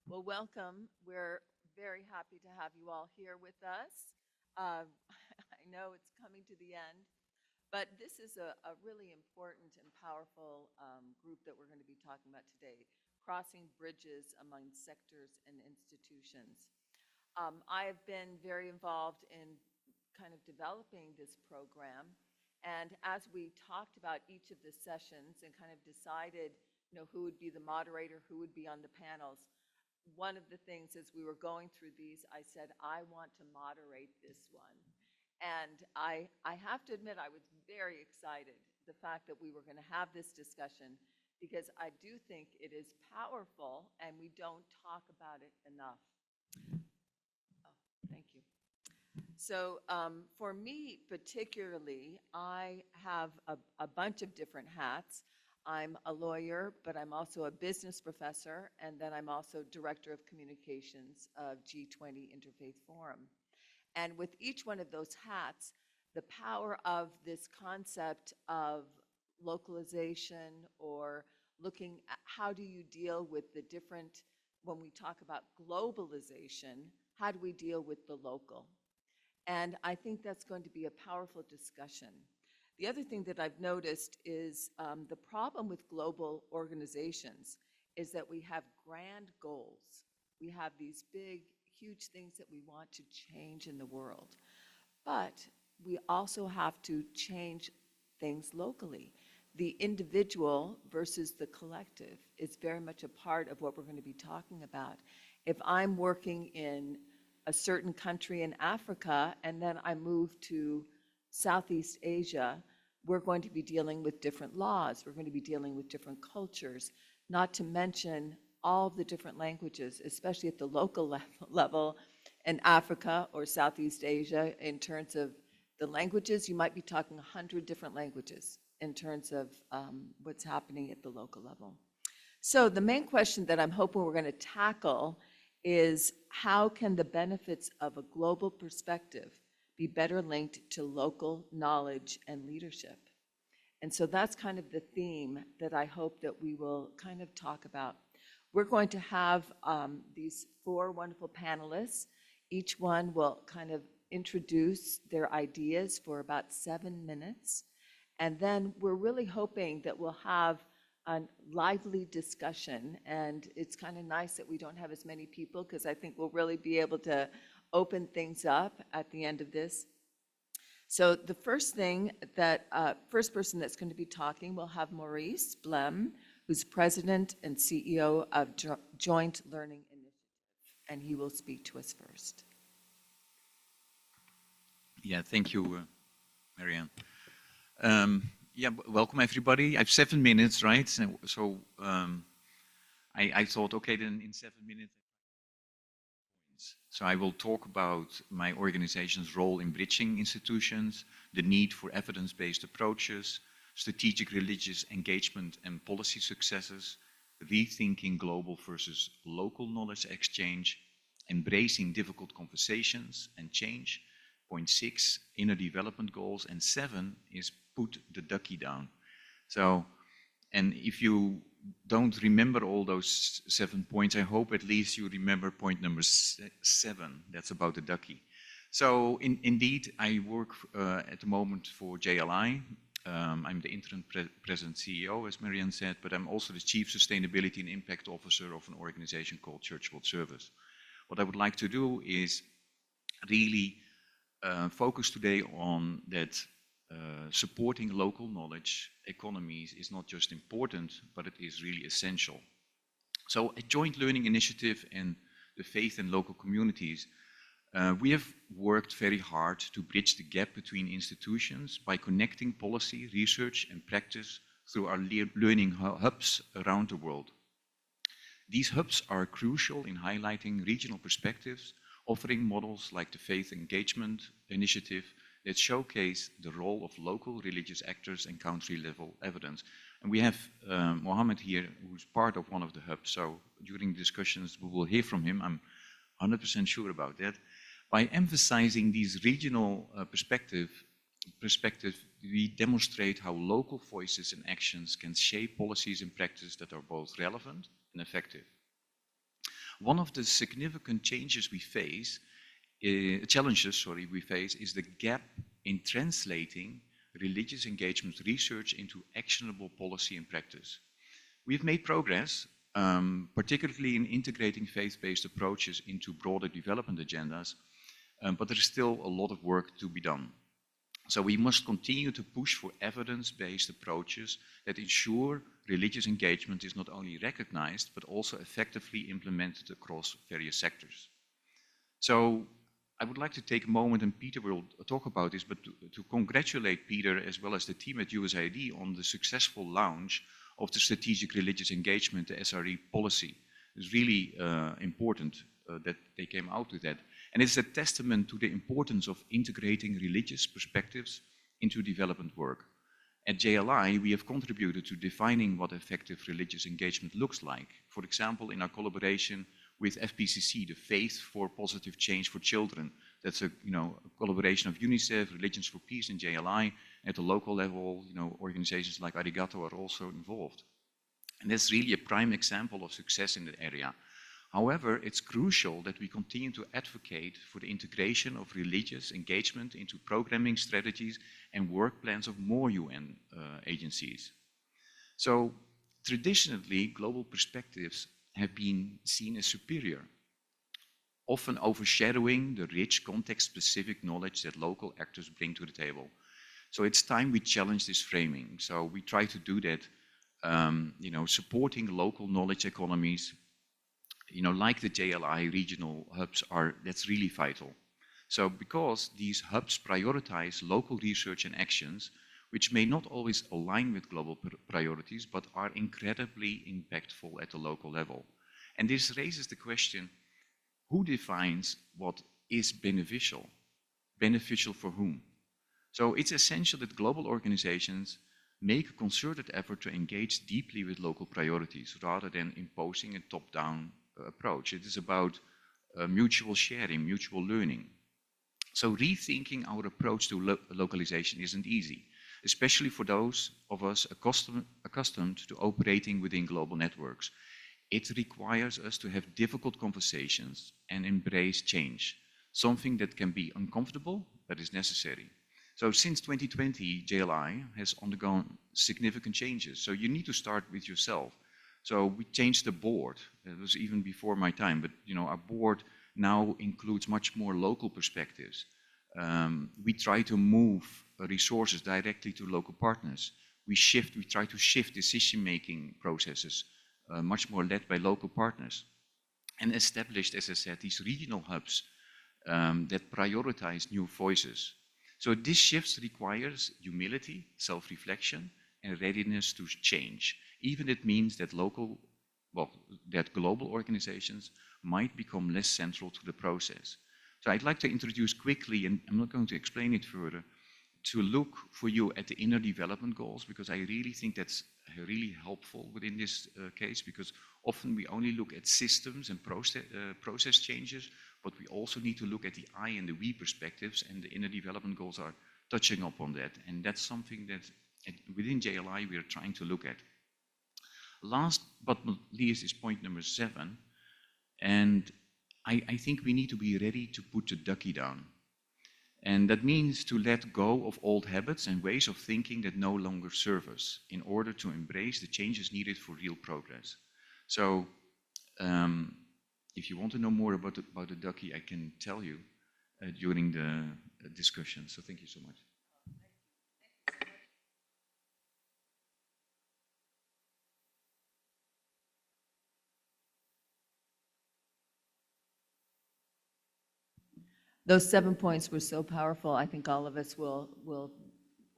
Well, welcome. We're very happy to have you all here with us. Uh, I know it's coming to the end, but this is a really important and powerful group that we're going to be talking about today, crossing bridges among sectors and institutions. I have been very involved in kind of developing this program, and as we talked about each of the sessions and kind of decided, who would be the moderator, who would be on the panels, one of the things as we were going through these, I said, I want to moderate this one. And I have to admit, I was very excited, the fact that we were going to have this discussion, because I do think it is powerful and we don't talk about it enough. Oh, thank you. So for me particularly, I have a bunch of different hats. I'm a lawyer, but I'm also a business professor, and then I'm also Director of Communications of G20 Interfaith Forum. And with each one of those hats, the power of this concept of localization, or looking at how do you deal with the different, when we talk about globalization, how do we deal with the local? And I think that's going to be a powerful discussion. The other thing that I've noticed is the problem with global organizations is that we have grand goals. We have these big, huge things that we want to change in the world. But we also have to change things locally. The individual versus the collective is very much a part of what we're going to be talking about. If I'm working in a certain country in Africa and then I move to Southeast Asia, we're going to be dealing with different laws. We're going to be dealing with different cultures, not to mention all of the different languages, especially at the local level in Africa or Southeast Asia. In terms of the languages, you might be talking 100 different languages in terms of what's happening at the local level. So the main question that I'm hoping we're going to tackle is, how can the benefits of a global perspective be better linked to local knowledge and leadership? And so that's kind of the theme that I hope that we will kind of talk about. We're going to have these four wonderful panelists. Each one will kind of introduce their ideas for about 7 minutes. And then we're really hoping that we'll have a lively discussion. And it's kind of nice that we don't have as many people, because I think we'll really be able to open things up at the end of this. So the first thing that, first person that's going to be talking, we'll have Maurice Bloem, who's President and CEO of Joint Learning Initiative, and he will speak to us first. Yeah, thank you, Marianne. Yeah, welcome everybody. I have 7 minutes, right? So I thought, okay, then in 7 minutes. So I will talk about my organization's role in bridging institutions, the need for evidence-based approaches, strategic religious engagement and policy successes, rethinking global versus local knowledge exchange, embracing difficult conversations and change. Point 6, inner development goals, and 7 is put the ducky down. So, and if you don't remember all those 7 points, I hope at least you remember point number 7. That's about the ducky. So indeed, I work at the moment for JLI. I'm the interim president CEO, as Marianne said, but I'm also the Chief Sustainability and Impact Officer of an organization called Church World Service. What I would like to do is really focus today on that supporting local knowledge economies is not just important, but it is really essential. So a joint learning initiative and the faith and local communities, we have worked very hard to bridge the gap between institutions by connecting policy, research and practice through our learning hubs around the world. These hubs are crucial in highlighting regional perspectives, offering models like the Faith Engagement Initiative that showcase the role of local religious actors and country-level evidence. And we have Mohammed here, who's part of one of the hubs, so during discussions we will hear from him, I'm 100% sure about that. By emphasizing these regional perspectives, we demonstrate how local voices and actions can shape policies and practice that are both relevant and effective. One of the significant changes we face, challenges we face, is the gap in translating religious engagement research into actionable policy and practice. We've made progress, particularly in integrating faith-based approaches into broader development agendas, but there is still a lot of work to be done. So we must continue to push for evidence-based approaches that ensure religious engagement is not only recognized, but also effectively implemented across various sectors. So I would like to take a moment, and Peter will talk about this, but to congratulate Peter as well as the team at USAID on the successful launch of the Strategic Religious Engagement, the SRE policy. It's really important that they came out with that. And it's a testament to the importance of integrating religious perspectives into development work. At JLI, we have contributed to defining what effective religious engagement looks like. For example, in our collaboration with FPCC, the Faith for Positive Change for Children. That's a collaboration of UNICEF, Religions for Peace, and JLI. At the local level, organizations like Arigato are also involved. And that's really a prime example of success in the area. However, it's crucial that we continue to advocate for the integration of religious engagement into programming strategies and work plans of more UN agencies. So, traditionally, global perspectives have been seen as superior, often overshadowing the rich context-specific knowledge that local actors bring to the table. So it's time we challenge this framing. So we try to do that, supporting local knowledge economies, like the JLI regional hubs that's really vital. So because these hubs prioritize local research and actions, which may not always align with global priorities, but are incredibly impactful at the local level. And this raises the question, who defines what is beneficial? Beneficial for whom? So it's essential that global organizations make a concerted effort to engage deeply with local priorities rather than imposing a top-down approach. It is about mutual sharing, mutual learning. So rethinking our approach to localization isn't easy, especially for those of us accustomed to operating within global networks. It requires us to have difficult conversations and embrace change, something that can be uncomfortable, but is necessary. So since 2020, JLI has undergone significant changes. So you need to start with yourself. So we changed the board. It was even before my time, but our board now includes much more local perspectives. We try to move resources directly to local partners. We try to shift decision-making processes, much more led by local partners. And established, as I said, these regional hubs that prioritize new voices. So this shift requires humility, self-reflection, and readiness to change. Even it means that global organizations might become less central to the process. So I'd like to introduce quickly, and I'm not going to explain it further, to look for you at the inner development goals, because I really think that's really helpful within this case, because often we only look at systems and process changes, but we also need to look at the I and the we perspectives, and the inner development goals are touching upon that. And that's something that within JLI we are trying to look at. Last but not least is point number 7. And I think we need to be ready to put the ducky down. And that means to let go of old habits and ways of thinking that no longer serve us in order to embrace the changes needed for real progress. So if you want to know more about the ducky, I can tell you during the discussion. So thank you so much. Those 7 points were so powerful. I think all of us will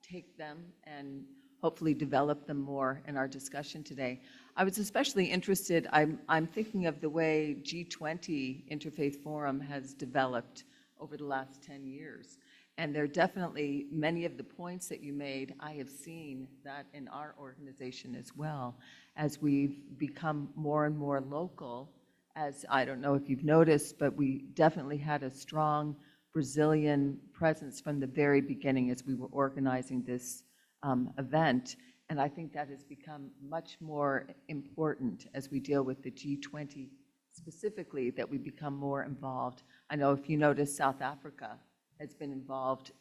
take them and hopefully develop them more in our discussion today. I was especially interested, I'm thinking of the way G20 Interfaith Forum has developed over the last 10 years. And there are definitely many of the points that you made, I have seen that in our organization as well, as we've become more and more local. As I don't know if you've noticed, but we definitely had a strong Brazilian presence from the very beginning as we were organizing this event. And I think that has become much more important as we deal with the G20 specifically that we become more involved. I know if you notice, South Africa has been involved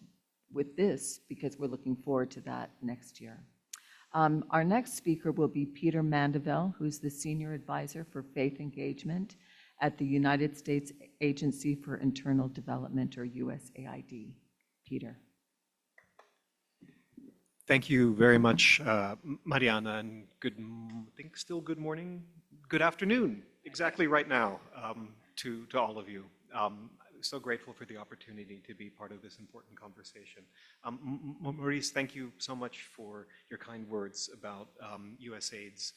with this because we're looking forward to that next year. Our next speaker will be Peter Mandaville, who's the Senior Advisor for Faith Engagement at the United States Agency for Internal Development, or USAID. Peter. Thank you very much, Marianna, and still good morning, good afternoon, exactly right now, to all of you. So grateful for the opportunity to be part of this important conversation. Maurice, thank you so much for your kind words about USAID's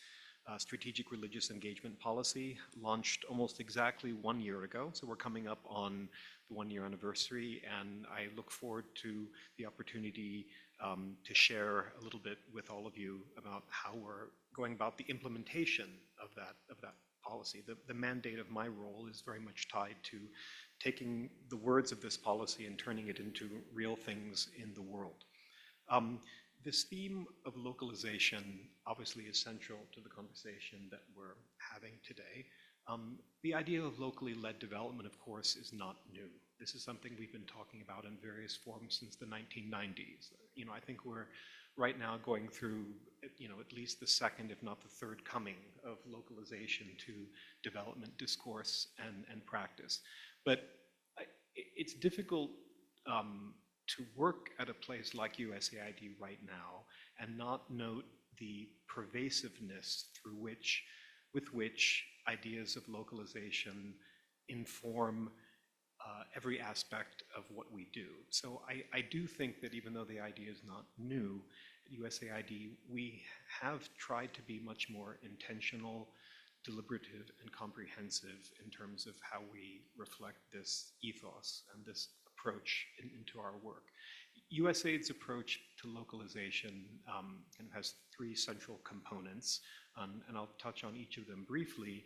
Strategic Religious Engagement Policy, launched almost exactly 1 year ago. So we're coming up on the 1-year anniversary, and I look forward to the opportunity to share a little bit with all of you about how we're going about the implementation of that policy. The mandate of my role is very much tied to taking the words of this policy and turning it into real things in the world. This theme of localization obviously is central to the conversation that we're having today. The idea of locally led development, of course, is not new. This is something we've been talking about in various forms since the 1990s. I think we're right now going through, at least the second, if not the third coming of localization to development discourse and practice. But it's difficult to work at a place like USAID right now and not note the pervasiveness with which ideas of localization inform every aspect of what we do. So I do think that even though the idea is not new, at USAID, we have tried to be much more intentional, deliberative, and comprehensive in terms of how we reflect this ethos and this approach into our work. USAID's approach to localization kind of has 3 central components, and I'll touch on each of them briefly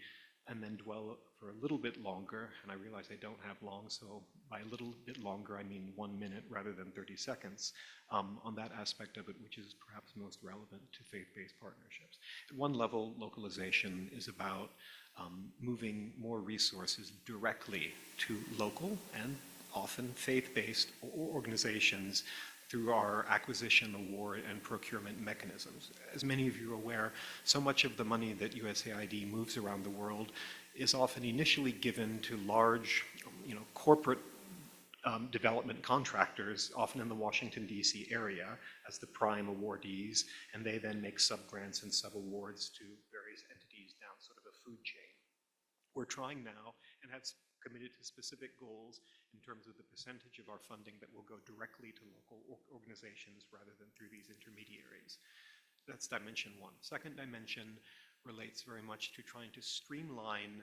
and then dwell for a little bit longer, and I realize I don't have long, so by a little bit longer I mean 1 minute rather than 30 seconds, on that aspect of it which is perhaps most relevant to faith-based partnerships. At one level, localization is about moving more resources directly to local and often faith-based organizations through our acquisition, award, and procurement mechanisms. As many of you are aware, so much of the money that USAID moves around the world is often initially given to large, corporate development contractors, often in the Washington, D.C. area, as the prime awardees, and they then make sub-grants and sub-awards to various entities down sort of a food chain. We're trying now, and have committed to specific goals in terms of the percentage of our funding that will go directly to local organizations rather than through these intermediaries. That's dimension 1. Second dimension relates very much to trying to streamline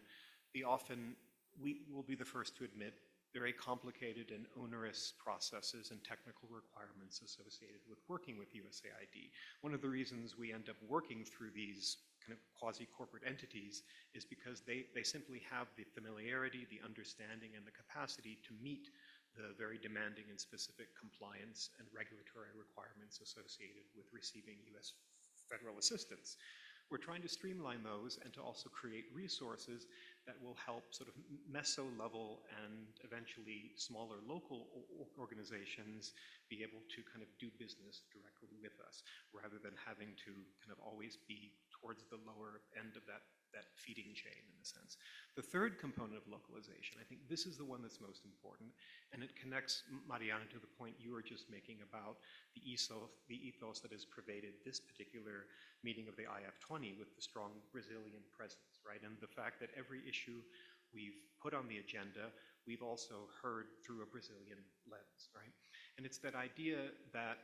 the often, we will be the first to admit, very complicated and onerous processes and technical requirements associated with working with USAID. One of the reasons we end up working through these kind of quasi-corporate entities is because they simply have the familiarity, the understanding, and the capacity to meet the very demanding and specific compliance and regulatory requirements associated with receiving US federal assistance. We're trying to streamline those and to also create resources that will help sort of meso-level and eventually smaller local organizations be able to kind of do business directly with us, rather than having to kind of always be towards the lower end of that feeding chain, in a sense. The third component of localization, I think this is the one that's most important, and it connects, Marianna, to the point you were just making about the ethos that has pervaded this particular meeting of the IF20 with the strong Brazilian presence, right? And the fact that every issue we've put on the agenda, we've also heard through a Brazilian lens, right? And it's that idea that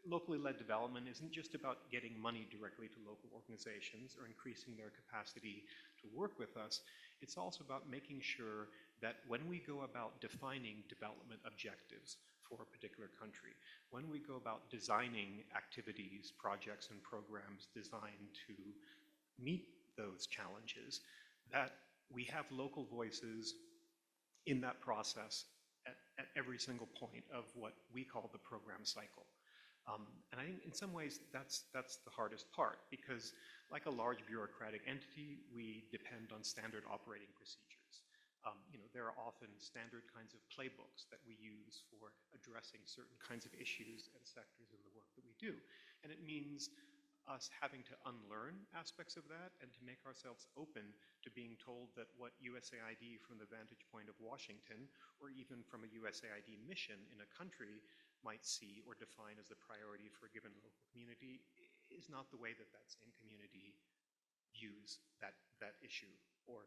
locally led development isn't just about getting money directly to local organizations or increasing their capacity to work with us. It's also about making sure that when we go about defining development objectives for a particular country, when we go about designing activities, projects, and programs designed to meet those challenges, that we have local voices in that process at every single point of what we call the program cycle. And I think in some ways that's the hardest part, because like a large bureaucratic entity, we depend on standard operating procedures. There are often standard kinds of playbooks that we use for addressing certain kinds of issues and sectors in the work that we do. And it means us having to unlearn aspects of that and to make ourselves open to being told that what USAID from the vantage point of Washington, or even from a USAID mission in a country, might see or define as the priority for a given local community is not the way that that same community views that issue or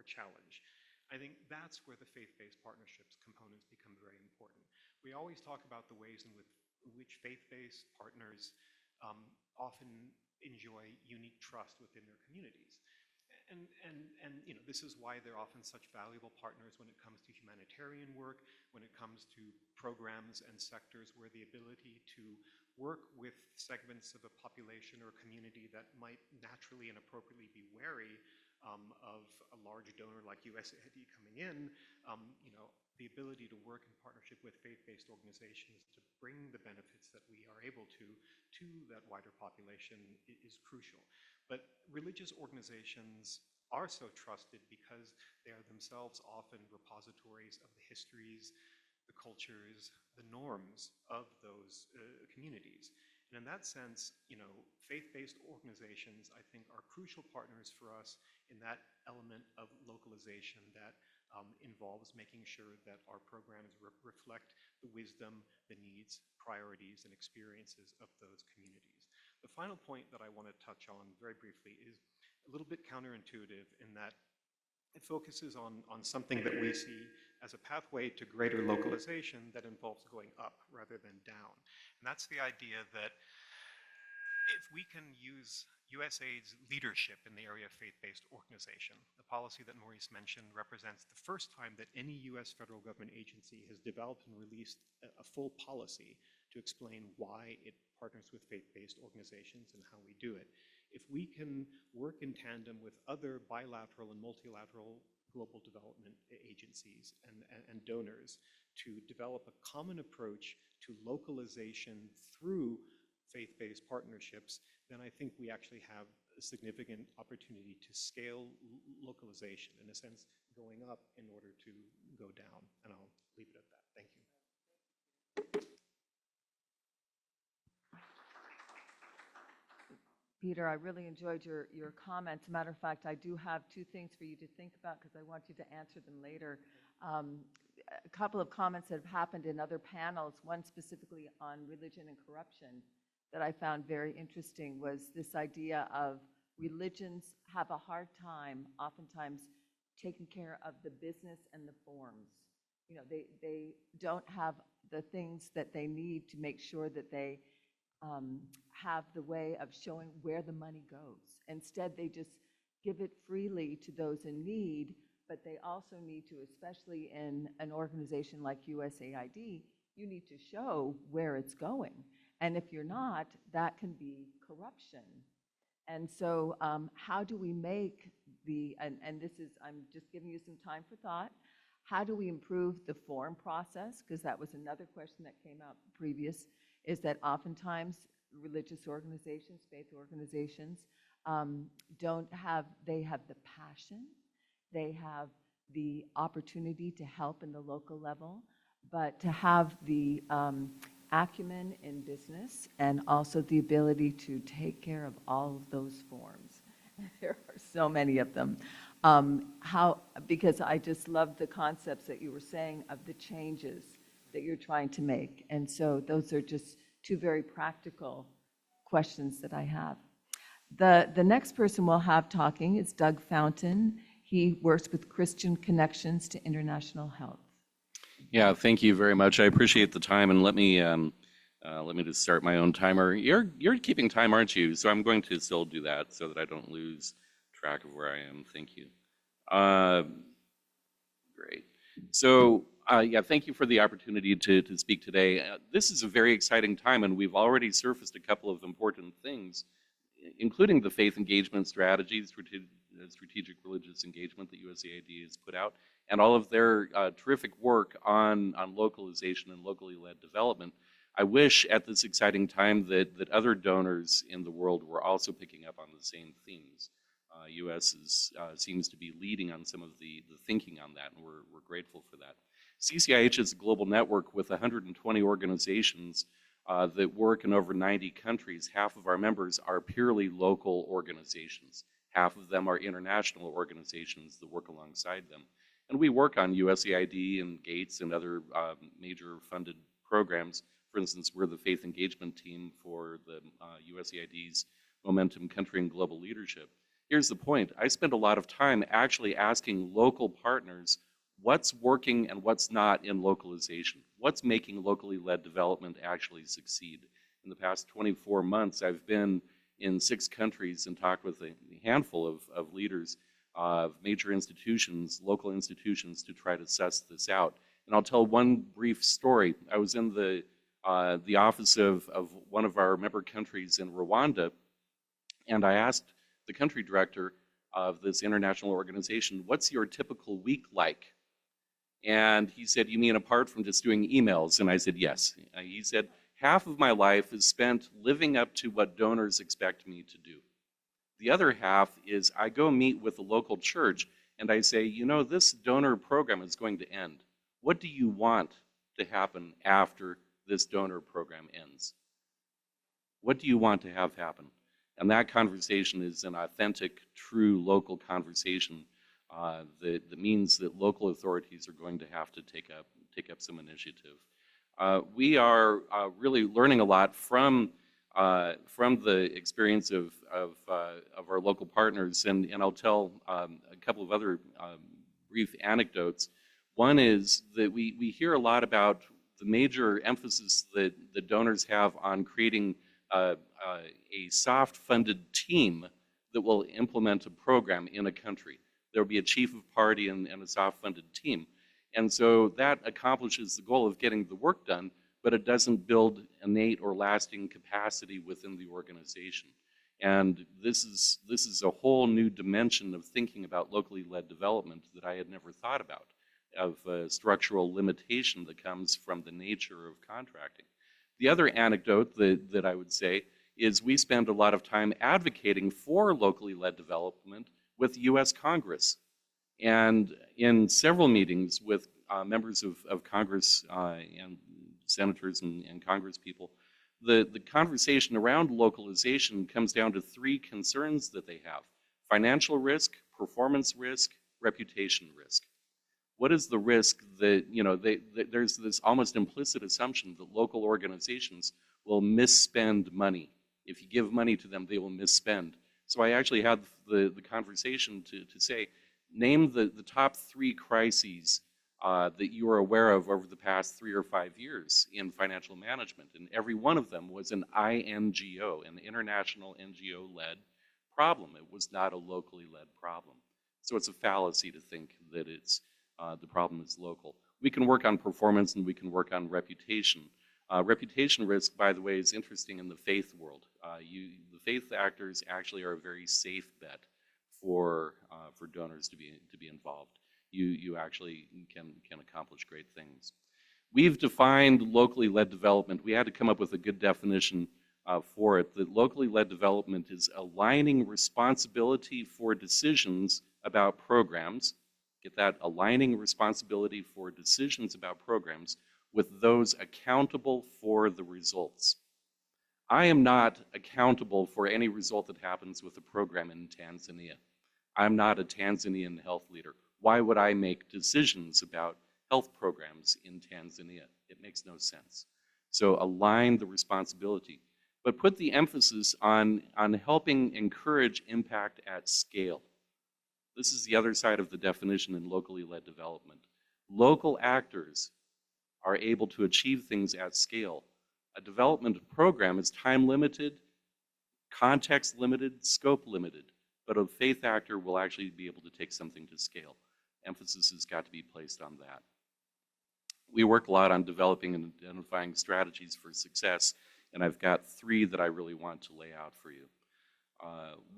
challenge. I think that's where the faith-based partnerships components become very important. We always talk about the ways in which faith-based partners often enjoy unique trust within their communities. And this is why they're often such valuable partners when it comes to humanitarian work, when it comes to programs and sectors where the ability to work with segments of a population or community that might naturally and appropriately be wary of a large donor like USAID coming in, the ability to work in partnership with faith-based organizations to bring the benefits that we are able to that wider population is crucial. But religious organizations are so trusted because they are themselves often repositories of the histories, the cultures, the norms of those communities. And in that sense, faith-based organizations, I think, are crucial partners for us in that element of localization that involves making sure that our programs reflect the wisdom, the needs, priorities, and experiences of those communities. The final point that I want to touch on very briefly is a little bit counterintuitive in that it focuses on something that we see as a pathway to greater localization that involves going up rather than down. And that's the idea that if we can use USAID's leadership in the area of faith-based organization, the policy that Maurice mentioned represents the first time that any US federal government agency has developed and released a full policy to explain why it partners with faith-based organizations and how we do it. If we can work in tandem with other bilateral and multilateral global development agencies and donors to develop a common approach to localization through faith-based partnerships, then I think we actually have a significant opportunity to scale localization, in a sense, going up in order to go down. And I'll leave it at that. Thank you. Peter, I really enjoyed your comments. Matter of fact, I do have two things for you to think about because I want you to answer them later. A couple of comments that have happened in other panels, one specifically on religion and corruption, that I found very interesting was this idea of religions have a hard time oftentimes taking care of the business and the forms. They don't have the things that they need to make sure that they have the way of showing where the money goes. Instead, they just give it freely to those in need, but they also need to, especially in an organization like USAID, you need to show where it's going. And if you're not, that can be corruption. And so how do we make and this is, I'm just giving you some time for thought, how do we improve the form process? Because that was another question that came out previous, is that oftentimes religious organizations, faith organizations, they have the passion, they have the opportunity to help in the local level, but to have the acumen in business and also the ability to take care of all of those forms. There are so many of them. Because I just love the concepts that you were saying of the changes that you're trying to make. And so those are just two very practical questions that I have. The next person we'll have talking is Doug Fountain. He works with Christian Connections to International Health. Yeah, thank you very much. I appreciate the time, and let me just start my own timer. You're keeping time, aren't you? So I'm going to still do that so that I don't lose track of where I am. Thank you. Great. So yeah, thank you for the opportunity to speak today. This is a very exciting time, and we've already surfaced a couple of important things, including the faith engagement strategy, strategic religious engagement that USAID has put out, and all of their terrific work on localization and locally led development. I wish at this exciting time that other donors in the world were also picking up on the same themes. U.S. seems to be leading on some of the thinking on that, and we're grateful for that. CCIH is a global network with 120 organizations that work in over 90 countries. Half of our members are purely local organizations. Half of them are international organizations that work alongside them. And we work on USAID and Gates and other major funded programs. For instance, we're the faith engagement team for the USAID's Momentum Country and Global Leadership. Here's the point. I spend a lot of time actually asking local partners what's working and what's not in localization. What's making locally led development actually succeed? In the past 24 months, I've been in 6 countries and talked with a handful of leaders of major institutions, local institutions, to try to suss this out. And I'll tell one brief story. I was in the office of one of our member countries in Rwanda, and I asked the country director of this international organization, what's your typical week like? And he said, you mean apart from just doing emails? And I said, yes. He said, half of my life is spent living up to what donors expect me to do. The other half is I go meet with the local church and I say, you know, this donor program is going to end. What do you want to happen after this donor program ends? What do you want to have happen? And that conversation is an authentic, true local conversation that means that local authorities are going to have to take up some initiative. We are really learning a lot from the experience of our local partners, and I'll tell a couple of other brief anecdotes. One is that we hear a lot about the major emphasis that the donors have on creating a soft-funded team that will implement a program in a country. There will be a chief of party and a soft-funded team. And so that accomplishes the goal of getting the work done, but it doesn't build innate or lasting capacity within the organization. And this is a whole new dimension of thinking about locally led development that I had never thought about, of structural limitation that comes from the nature of contracting. The other anecdote that I would say is we spend a lot of time advocating for locally led development with the US Congress. And in several meetings with members of Congress and senators and Congress people, the conversation around localization comes down to 3 concerns that they have: financial risk, performance risk, reputation risk. What is the risk that, you know, there's this almost implicit assumption that local organizations will misspend money. If you give money to them, they will misspend. So I actually had the conversation to say, name the top 3 crises that you are aware of over the past 3 or 5 years in financial management. And every one of them was an INGO, an international NGO-led problem. It was not a locally led problem. So it's a fallacy to think that it's the problem is local. We can work on performance and we can work on reputation. Reputation risk, by the way, is interesting in the faith world. The faith actors actually are a very safe bet for donors to be involved. You actually can accomplish great things. We've defined locally led development. We had to come up with a good definition for it. That locally led development is aligning responsibility for decisions about programs. Get that? Aligning responsibility for decisions about programs with those accountable for the results. I am not accountable for any result that happens with a program in Tanzania. I'm not a Tanzanian health leader. Why would I make decisions about health programs in Tanzania? It makes no sense. So align the responsibility, but put the emphasis on helping encourage impact at scale. This is the other side of the definition in locally led development. Local actors are able to achieve things at scale. A development program is time limited, context limited, scope limited, but a faith actor will actually be able to take something to scale. Emphasis has got to be placed on that. We work a lot on developing and identifying strategies for success, and I've got 3 that I really want to lay out for you.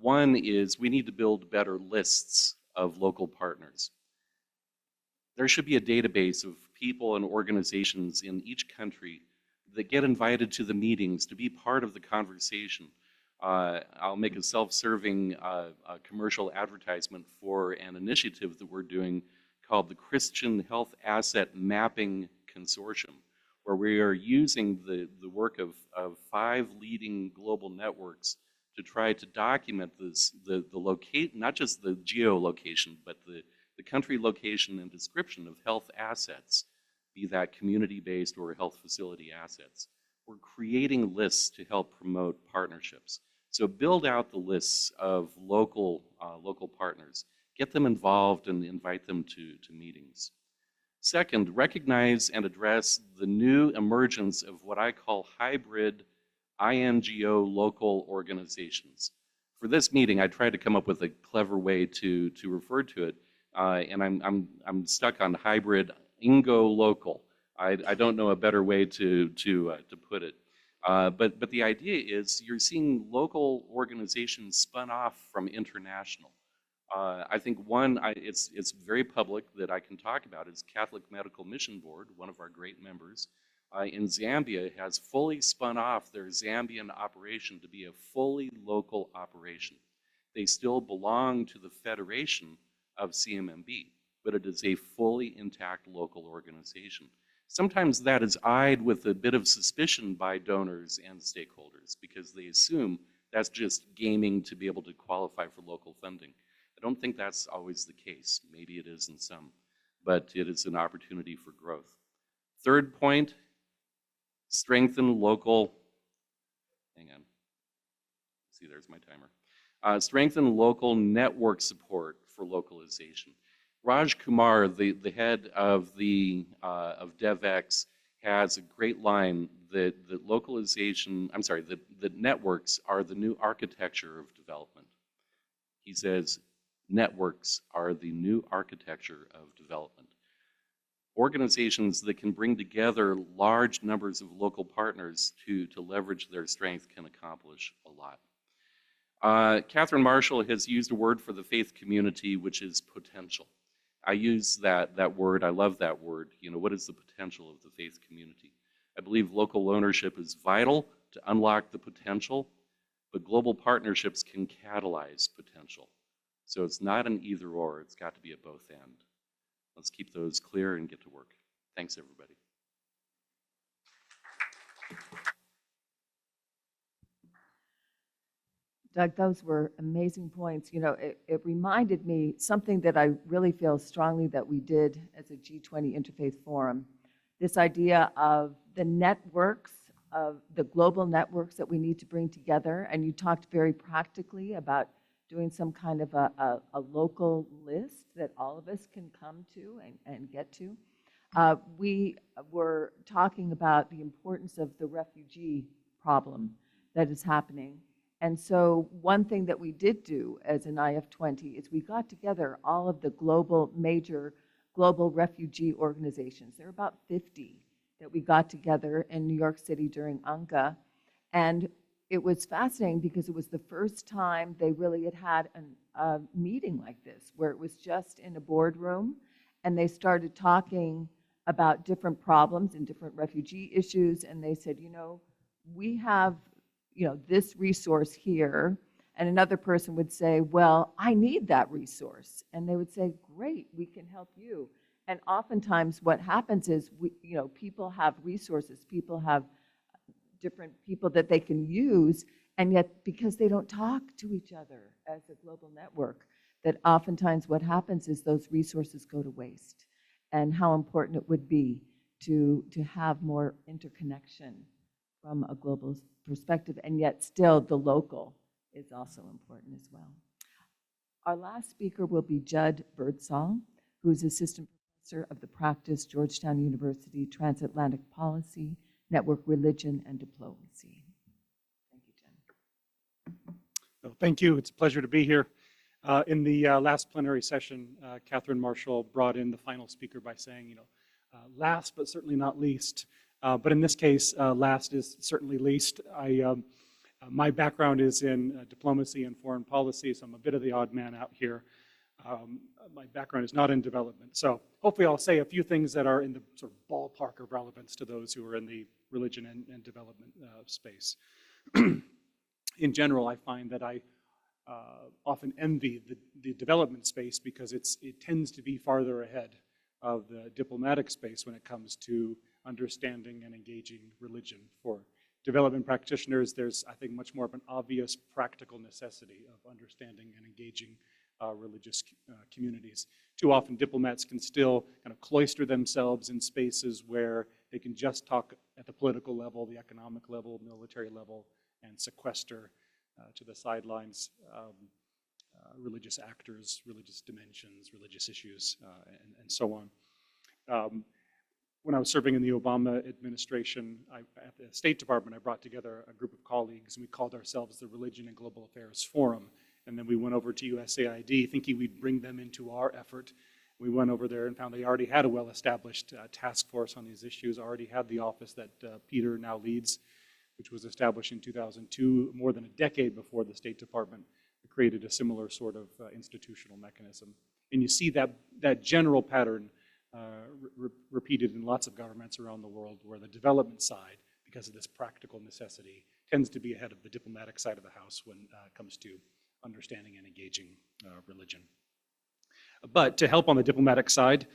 One is we need to build better lists of local partners. There should be a database of people and organizations in each country that get invited to the meetings to be part of the conversation. I'll make a self-serving commercial advertisement for an initiative that we're doing called the Christian Health Asset Mapping Consortium, where we are using the work of 5 leading global networks to try to document the not just the geolocation, but the country location and description of health assets, be that community-based or health facility assets. We're creating lists to help promote partnerships. So build out the lists of local partners. Get them involved and invite them to meetings. Second, recognize and address the new emergence of what I call hybrid INGO local organizations. For this meeting, I tried to come up with a clever way to refer to it, and I'm stuck on hybrid INGO local. I don't know a better way to put it. But the idea is you're seeing local organizations spun off from international. I think one, it's very public that I can talk about, is Catholic Medical Mission Board, one of our great members, in Zambia has fully spun off their Zambian operation to be a fully local operation. They still belong to the Federation of CMMB, but it is a fully intact local organization. Sometimes that is eyed with a bit of suspicion by donors and stakeholders because they assume that's just gaming to be able to qualify for local funding. I don't think that's always the case. Maybe it is in some, but it is an opportunity for growth. Third point, strengthen local, hang on, see there's my timer. Strengthen local network support for localization. Raj Kumar, the head of DevX, has a great line that that networks are the new architecture of development. He says, networks are the new architecture of development. Organizations that can bring together large numbers of local partners to leverage their strength can accomplish a lot. Catherine Marshall has used a word for the faith community, which is potential. I use that word, I love that word. You know, what is the potential of the faith community? I believe local ownership is vital to unlock the potential, but global partnerships can catalyze potential. So it's not an either or, it's got to be a both end. Let's keep those clear and get to work. Thanks, everybody. Doug, those were amazing points. You know, it reminded me something that I really feel strongly that we did as a G20 Interfaith Forum, this idea of the networks, of the global networks that we need to bring together. And you talked very practically about doing some kind of a local list that all of us can come to and get to. We were talking about the importance of the refugee problem that is happening. And so one thing that we did do as an IF20 is we got together all of the major global refugee organizations. There are about 50 that we got together in New York City during UNGA. And it was fascinating because it was the first time they really had a meeting like this, where it was just in a boardroom, and they started talking about different problems and different refugee issues, and they said, you know, we have, you know, this resource here, and another person would say, well, I need that resource, and they would say, great, we can help you. And oftentimes what happens is, people have resources, people have different people that they can use, and yet because they don't talk to each other as a global network, that oftentimes what happens is those resources go to waste, and how important it would be to have more interconnection from a global perspective, and yet still the local is also important as well. Our last speaker will be Judd Birdsall, who is Assistant Professor of the Practice, Georgetown University, Transatlantic Policy, Network Religion and Diplomacy. Thank you, Jen. Well, thank you. It's a pleasure to be here. In the last plenary session, Catherine Marshall brought in the final speaker by saying, last but certainly not least. But in this case, last is certainly least. My background is in diplomacy and foreign policy, so I'm a bit of the odd man out here. my background is not in development. So hopefully I'll say a few things that are in the sort of ballpark of relevance to those who are in the religion and development space. In general, I find that I often envy the development space because it tends to be farther ahead of the diplomatic space when it comes to understanding and engaging religion. For development practitioners, there's, I think, much more of an obvious practical necessity of understanding and engaging religious communities. Too often diplomats can still kind of cloister themselves in spaces where they can just talk at the political level, the economic level, military level, and sequester to the sidelines religious actors, religious dimensions, religious issues, and so on. When I was serving in the Obama administration, at the State Department, I brought together a group of colleagues, and we called ourselves the Religion and Global Affairs Forum. And then we went over to USAID, thinking we'd bring them into our effort. We went over there and found they already had a well-established task force on these issues, already had the office that Peter now leads, which was established in 2002, more than a decade before the State Department created a similar sort of institutional mechanism. And you see that general pattern repeated in lots of governments around the world, where the development side, because of this practical necessity, tends to be ahead of the diplomatic side of the house when it comes to understanding and engaging religion. But to help on the diplomatic side,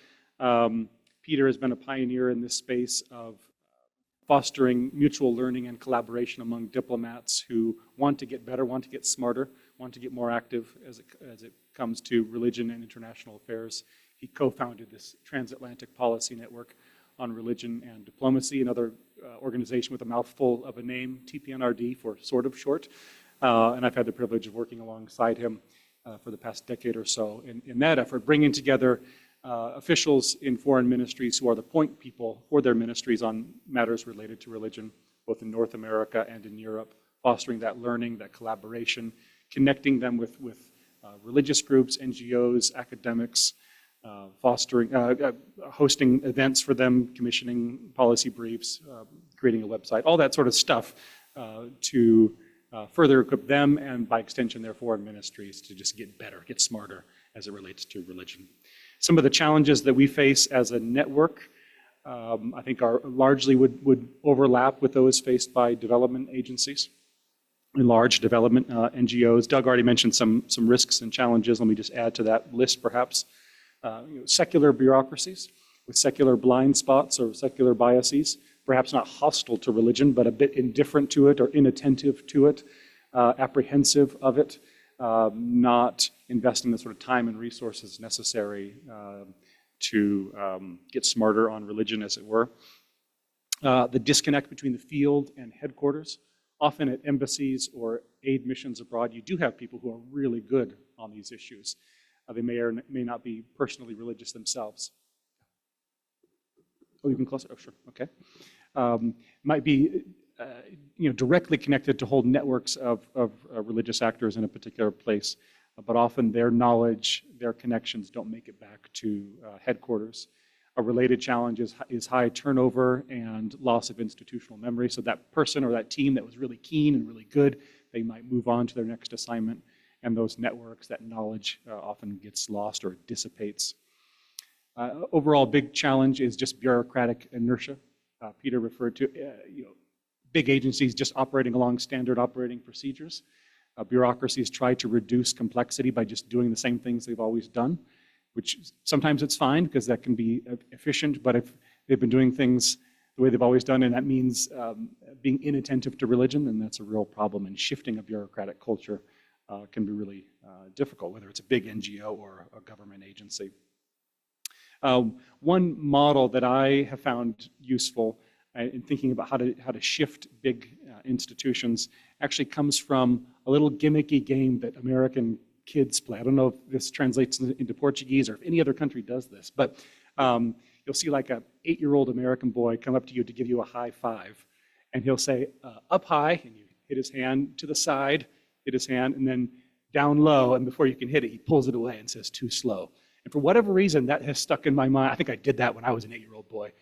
Peter has been a pioneer in this space of fostering mutual learning and collaboration among diplomats who want to get better, want to get smarter, want to get more active as it comes to religion and international affairs. He co-founded this Transatlantic Policy Network on Religion and Diplomacy, another organization with a mouthful of a name, TPNRD for sort of short. And I've had the privilege of working alongside him for the past decade or so in that effort, bringing together officials in foreign ministries who are the point people for their ministries on matters related to religion, both in North America and in Europe, fostering that learning, that collaboration, connecting them with religious groups, NGOs, academics, fostering, hosting events for them, commissioning policy briefs, creating a website, all that sort of stuff to further equip them and by extension their foreign ministries to just get better, get smarter as it relates to religion. Some of the challenges that we face as a network, I think are largely would overlap with those faced by development agencies and large development NGOs. Doug already mentioned some risks and challenges. Let me just add to that list perhaps. Secular bureaucracies with secular blind spots or secular biases, perhaps not hostile to religion, but a bit indifferent to it or inattentive to it, apprehensive of it, not investing the sort of time and resources necessary to get smarter on religion, as it were. The disconnect between the field and headquarters. Often at embassies or aid missions abroad, you do have people who are really good on these issues. They may or may not be personally religious themselves. Oh, even closer? Oh, sure. Okay. Might be directly connected to whole networks of religious actors in a particular place, but often their knowledge, their connections don't make it back to headquarters. A related challenge is high turnover and loss of institutional memory. So that person or that team that was really keen and really good, they might move on to their next assignment. And those networks, that knowledge often gets lost or dissipates. Overall, big challenge is just bureaucratic inertia. Peter referred to big agencies just operating along standard operating procedures. Bureaucracies try to reduce complexity by just doing the same things they've always done, which sometimes it's fine because that can be efficient, but if they've been doing things the way they've always done and that means being inattentive to religion, then that's a real problem, and shifting a bureaucratic culture can be really difficult, whether it's a big NGO or a government agency. One model that I have found useful in thinking about how to shift big institutions actually comes from a little gimmicky game that American kids play. I don't know if this translates into Portuguese or if any other country does this, but you'll see like a 8-year-old American boy come up to you to give you a high five, and he'll say up high, and you hit his hand to the side, hit his hand, and then down low, and before you can hit it, he pulls it away and says too slow. And for whatever reason, that has stuck in my mind. I think I did that when I was an 8-year-old boy.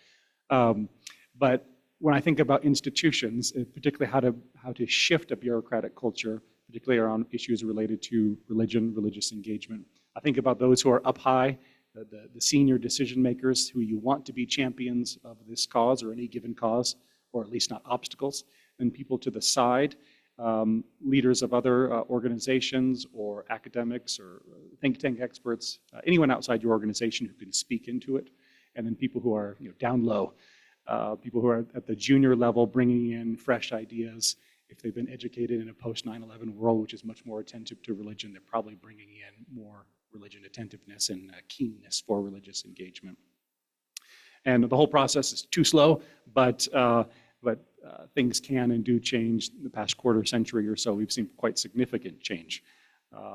But when I think about institutions, particularly how to shift a bureaucratic culture, particularly around issues related to religion, religious engagement, I think about those who are up high, the senior decision makers who you want to be champions of this cause or any given cause, or at least not obstacles, and people to the side, leaders of other organizations or academics or think tank experts, anyone outside your organization who can speak into it, and then people who are down low, people who are at the junior level bringing in fresh ideas. If they've been educated in a post 9/11 world, which is much more attentive to religion, they're probably bringing in more religion attentiveness and keenness for religious engagement. And the whole process is too slow, but things can and do change. In the past quarter century or so, we've seen quite significant change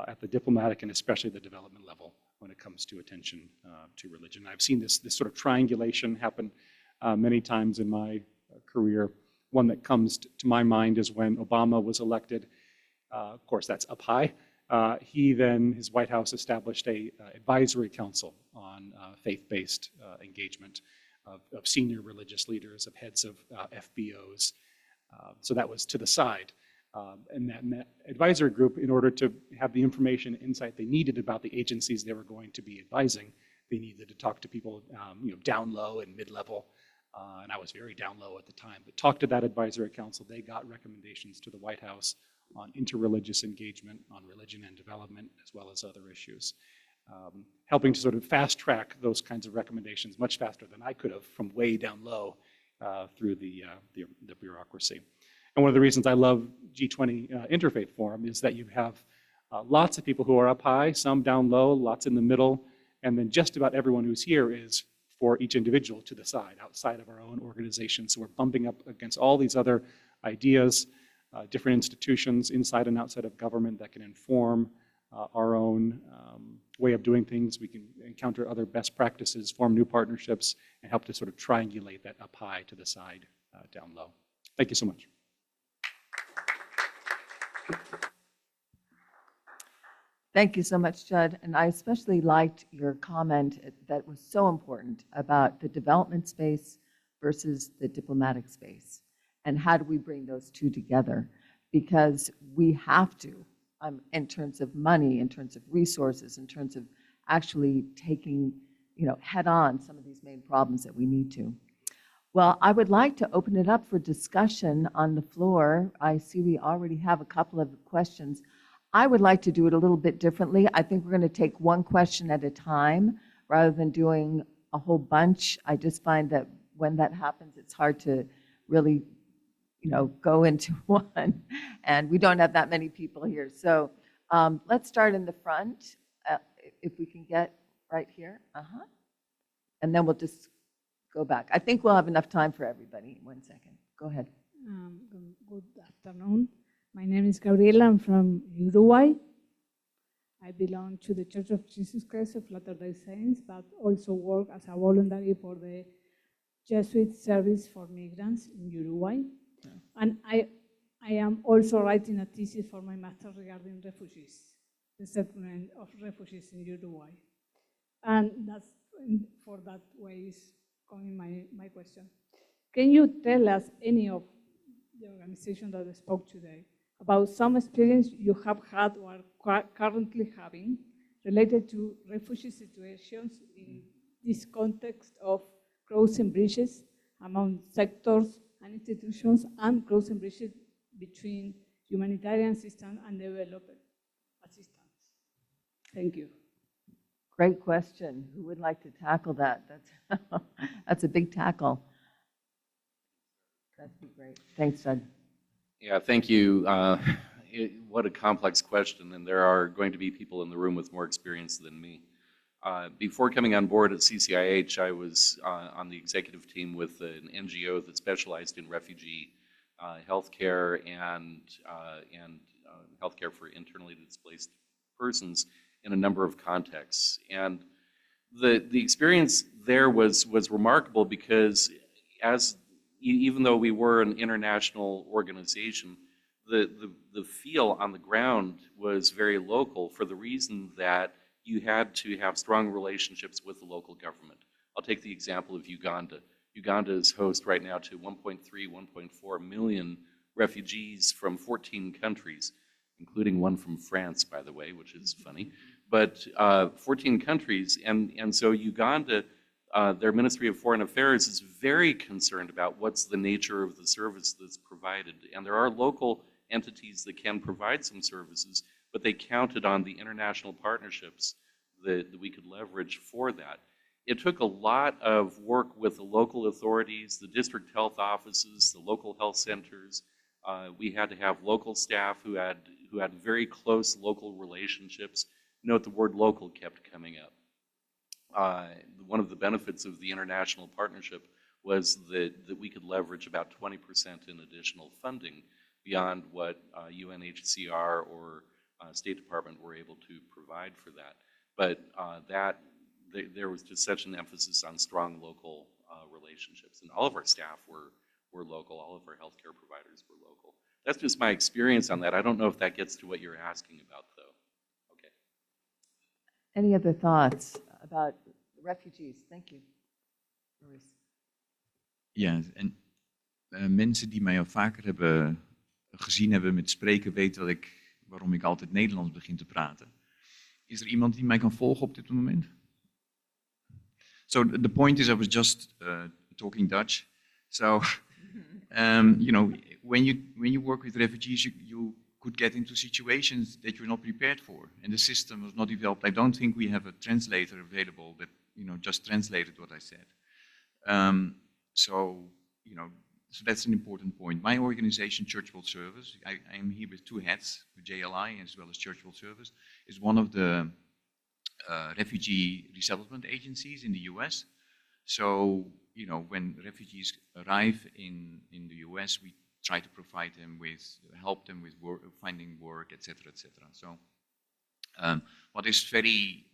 at the diplomatic and especially the development level when it comes to attention to religion. I've seen this sort of triangulation happen many times in my career. One that comes to my mind is when Obama was elected. Of course, that's up high. His White House established a advisory council on faith-based engagement of senior religious leaders, of heads of FBOs. So that was to the side. And that advisory group, in order to have the information and insight they needed about the agencies they were going to be advising, they needed to talk to people down low and mid-level. And I was very down low at the time, but talked to that advisory council. They got recommendations to the White House on interreligious engagement, on religion and development, as well as other issues. Helping to sort of fast track those kinds of recommendations much faster than I could have from way down low through the bureaucracy. And one of the reasons I love G20 Interfaith Forum is that you have lots of people who are up high, some down low, lots in the middle, and then just about everyone who's here is for each individual to the side, outside of our own organization. So we're bumping up against all these other ideas, different institutions inside and outside of government that can inform our own way of doing things. We can encounter other best practices, form new partnerships, and help to sort of triangulate that up high to the side, down low. Thank you so much. Thank you so much, Judd. And I especially liked your comment that was so important about the development space versus the diplomatic space. And how do we bring those two together? Because we have to, in terms of money, in terms of resources, in terms of actually taking, head on some of these main problems that we need to. Well, I would like to open it up for discussion on the floor. I see we already have a couple of questions. I would like to do it a little bit differently. I think we're going to take one question at a time rather than doing a whole bunch. I just find that when that happens, it's hard to really, go into one. And we don't have that many people here. So let's start in the front, if we can get right here. And then we'll just go back. I think we'll have enough time for everybody. 1 second. Go ahead. Good afternoon. My name is Gabriela. I'm from Uruguay. I belong to the Church of Jesus Christ of Latter-day Saints, but also work as a voluntary for the Jesuit Service for Migrants in Uruguay. Yeah. And I am also writing a thesis for my master regarding refugees, the settlement of refugees in Uruguay. And that's for that way is coming my question. Can you tell us any of the organizations that spoke today about some experience you have had or are currently having related to refugee situations in this context of crossing bridges among sectors and institutions and crossing bridges between humanitarian assistance and development assistance? Thank you. Great question. Who would like to tackle that? That's a big tackle. That'd be great. Thanks, Judd. Yeah, thank you. What a complex question, and there are going to be people in the room with more experience than me. Before coming on board at CCIH, I was on the executive team with an NGO that specialized in refugee healthcare and healthcare for internally displaced persons in a number of contexts. And the experience there was remarkable because even though we were an international organization, the feel on the ground was very local for the reason that you had to have strong relationships with the local government. I'll take the example of Uganda. Uganda is host right now to 1.3, 1.4 million refugees from 14 countries, including one from France, by the way, which is funny. but 14 countries. And so Uganda, their Ministry of Foreign Affairs is very concerned about what's the nature of the service that's provided. And there are local entities that can provide some services, but they counted on the international partnerships that we could leverage for that. It took a lot of work with the local authorities, the district health offices, the local health centers. We had to have local staff who had very close local relationships. Note the word local kept coming up. One of the benefits of the international partnership was that we could leverage about 20% in additional funding beyond what UNHCR or State Department were able to provide for that. But there was just such an emphasis on strong local relationships, and all of our staff were local, all of our healthcare providers were local. That's just my experience on that. I don't know if that gets to what you're asking about, though. Okay. Any other thoughts about refugees? Thank you, Maurice. Ja, en mensen die mij al vaker hebben gezien hebben met spreken weten waarom ik altijd Nederlands begin te praten. Is er iemand die mij kan volgen op dit moment? So the point is, I was just talking Dutch. So, you know, when you work with refugees, you could get into situations that you're not prepared for, and the system was not developed. I don't think we have a translator available that, you know, just translated what I said. So, you know, so that's an important point. My organization, Church World Service, I am here with two hats, with JLI as well as Church World Service, is one of the refugee resettlement agencies in the US. So, you know, when refugees arrive in the US, we try to provide them with, help them with work, finding work, etc., etc. So, what is very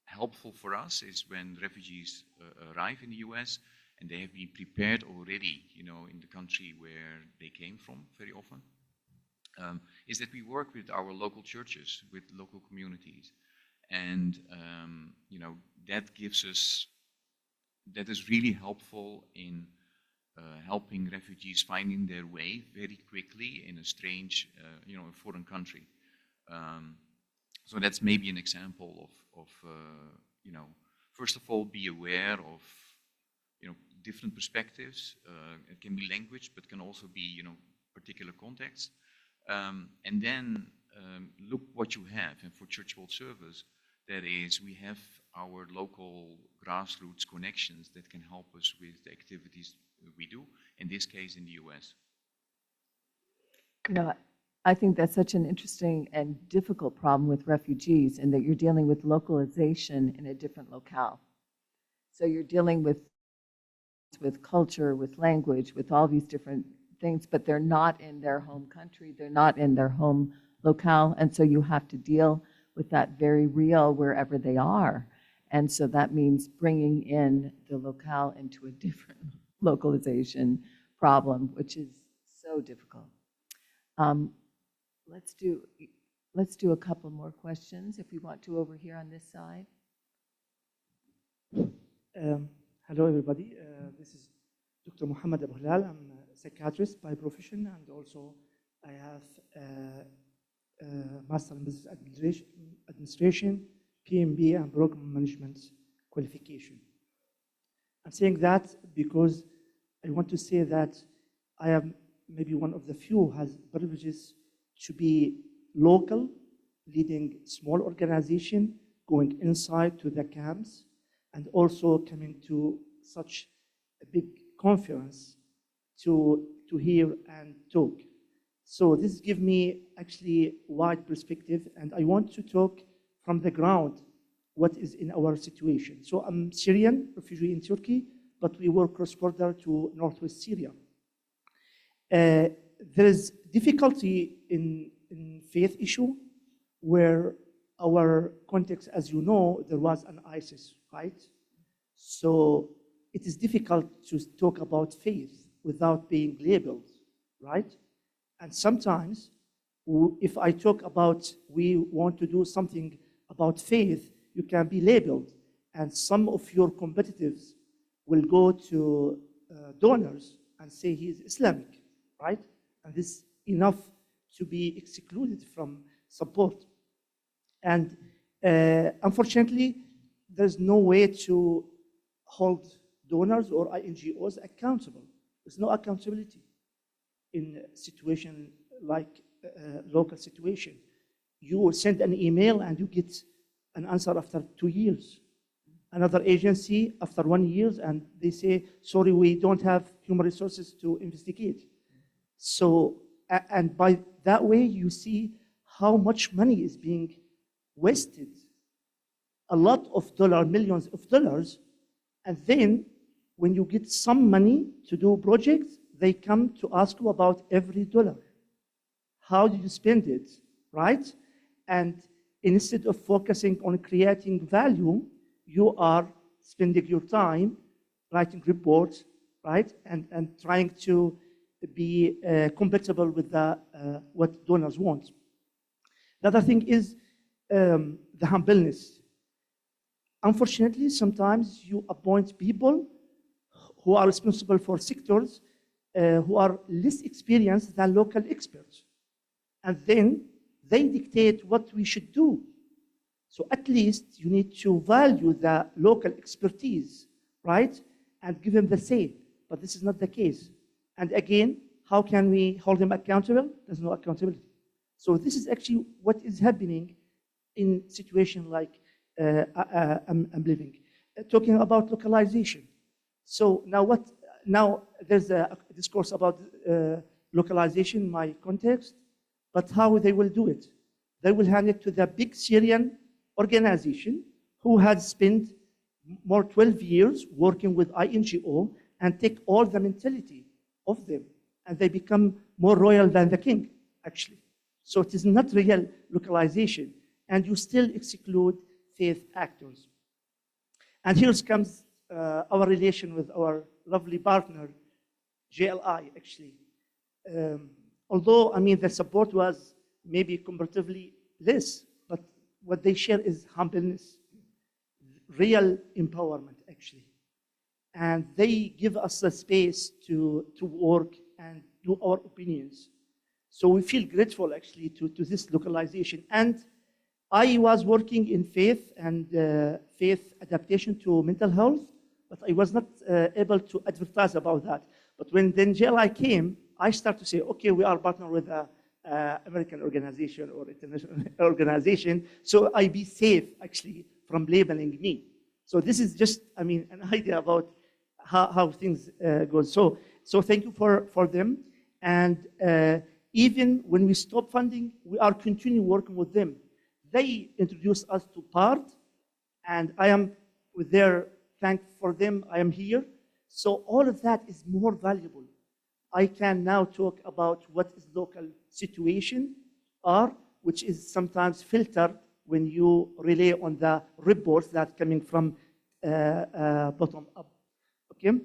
helpful for us is when refugees arrive in the US and they have been prepared already, you know, in the country where they came from very often, is that we work with our local churches, with local communities. And, you know, that gives us, that is really helpful in helping refugees finding their way very quickly in a strange, you know, a foreign country. So that's maybe an example of you know, first of all, be aware of, you know, different perspectives. It can be language, but can also be, you know, particular context. And then look what you have. And for Church World Service, that is, we have our local grassroots connections that can help us with the activities we do, in this case in the US. You know, I think that's such an interesting and difficult problem with refugees, in that you're dealing with localization in a different locale. So you're dealing with culture, with language, with all these different things, but they're not in their home country, they're not in their home locale, and so you have to deal with that very real wherever they are. And so that means bringing in the locale into a different localization problem, which is so difficult. Let's do a couple more questions, if we want to, over here on this side. Hello, everybody. This is Dr. Muhammad Abu Hilal. I'm a psychiatrist by profession, and also I have a Master in Business Administration, PMB, and Program Management qualification. I'm saying that because I want to say that I am maybe one of the few who has privileges to be local, leading small organization, going inside to the camps, and also coming to such a big conference to hear and talk. So this gives me actually wide perspective, and I want to talk from the ground what is in our situation. So I'm Syrian refugee in Turkey, but we work cross-border to northwest Syria. There is difficulty in faith issue, where our context, as you know, there was an ISIS, right? So it is difficult to talk about faith without being labeled, right? And sometimes, if I talk about we want to do something about faith, you can be labeled, and some of your competitors will go to donors and say he's Islamic, right? And this is enough to be excluded from support. And unfortunately, there's no way to hold donors or NGOs accountable. There's no accountability in a situation like local situation. You send an email and you get an answer after 2 years. Another agency after 1 year, and they say, sorry, we don't have human resources to investigate. So, and by that way, you see how much money is being wasted. A lot of dollars, millions of dollars, and then when you get some money to do projects, they come to ask you about every dollar. How did you spend it, right? And instead of focusing on creating value, you are spending your time writing reports, right? And trying to be compatible with what donors want. The other thing is the humbleness. Unfortunately, sometimes you appoint people who are responsible for sectors who are less experienced than local experts. And then they dictate what we should do. So at least you need to value the local expertise, right? And give them the say. But this is not the case. And again, how can we hold them accountable? There's no accountability. So this is actually what is happening in situation like I'm living. Talking about localization. So now there's a discourse about localization in my context, but how they will do it? They will hand it to the big Syrian organization who has spent more 12 years working with INGO and take all the mentality of them, and they become more royal than the king, actually. So it is not real localization, and you still exclude faith actors. And here comes our relation with our lovely partner, JLI, actually. Although, I mean, the support was maybe comparatively less, but what they share is humbleness, real empowerment, actually. And they give us the space to work and do our opinions. So we feel grateful, actually, to this localization. And I was working in faith and faith adaptation to mental health, but I was not able to advertise about that. But when then JLI came, I started to say, okay, we are partner with an American organization or international organization, so I be safe, actually, from labeling me. So this is just, I mean, an idea about how things go. So thank you for them. And even when we stop funding, we are continuing working with them. They introduced us to PART, and I am, with their thanks for them, I am here. So all of that is more valuable. I can now talk about what is local situation are, which is sometimes filtered when you rely on the reports that are coming from bottom up. Okay?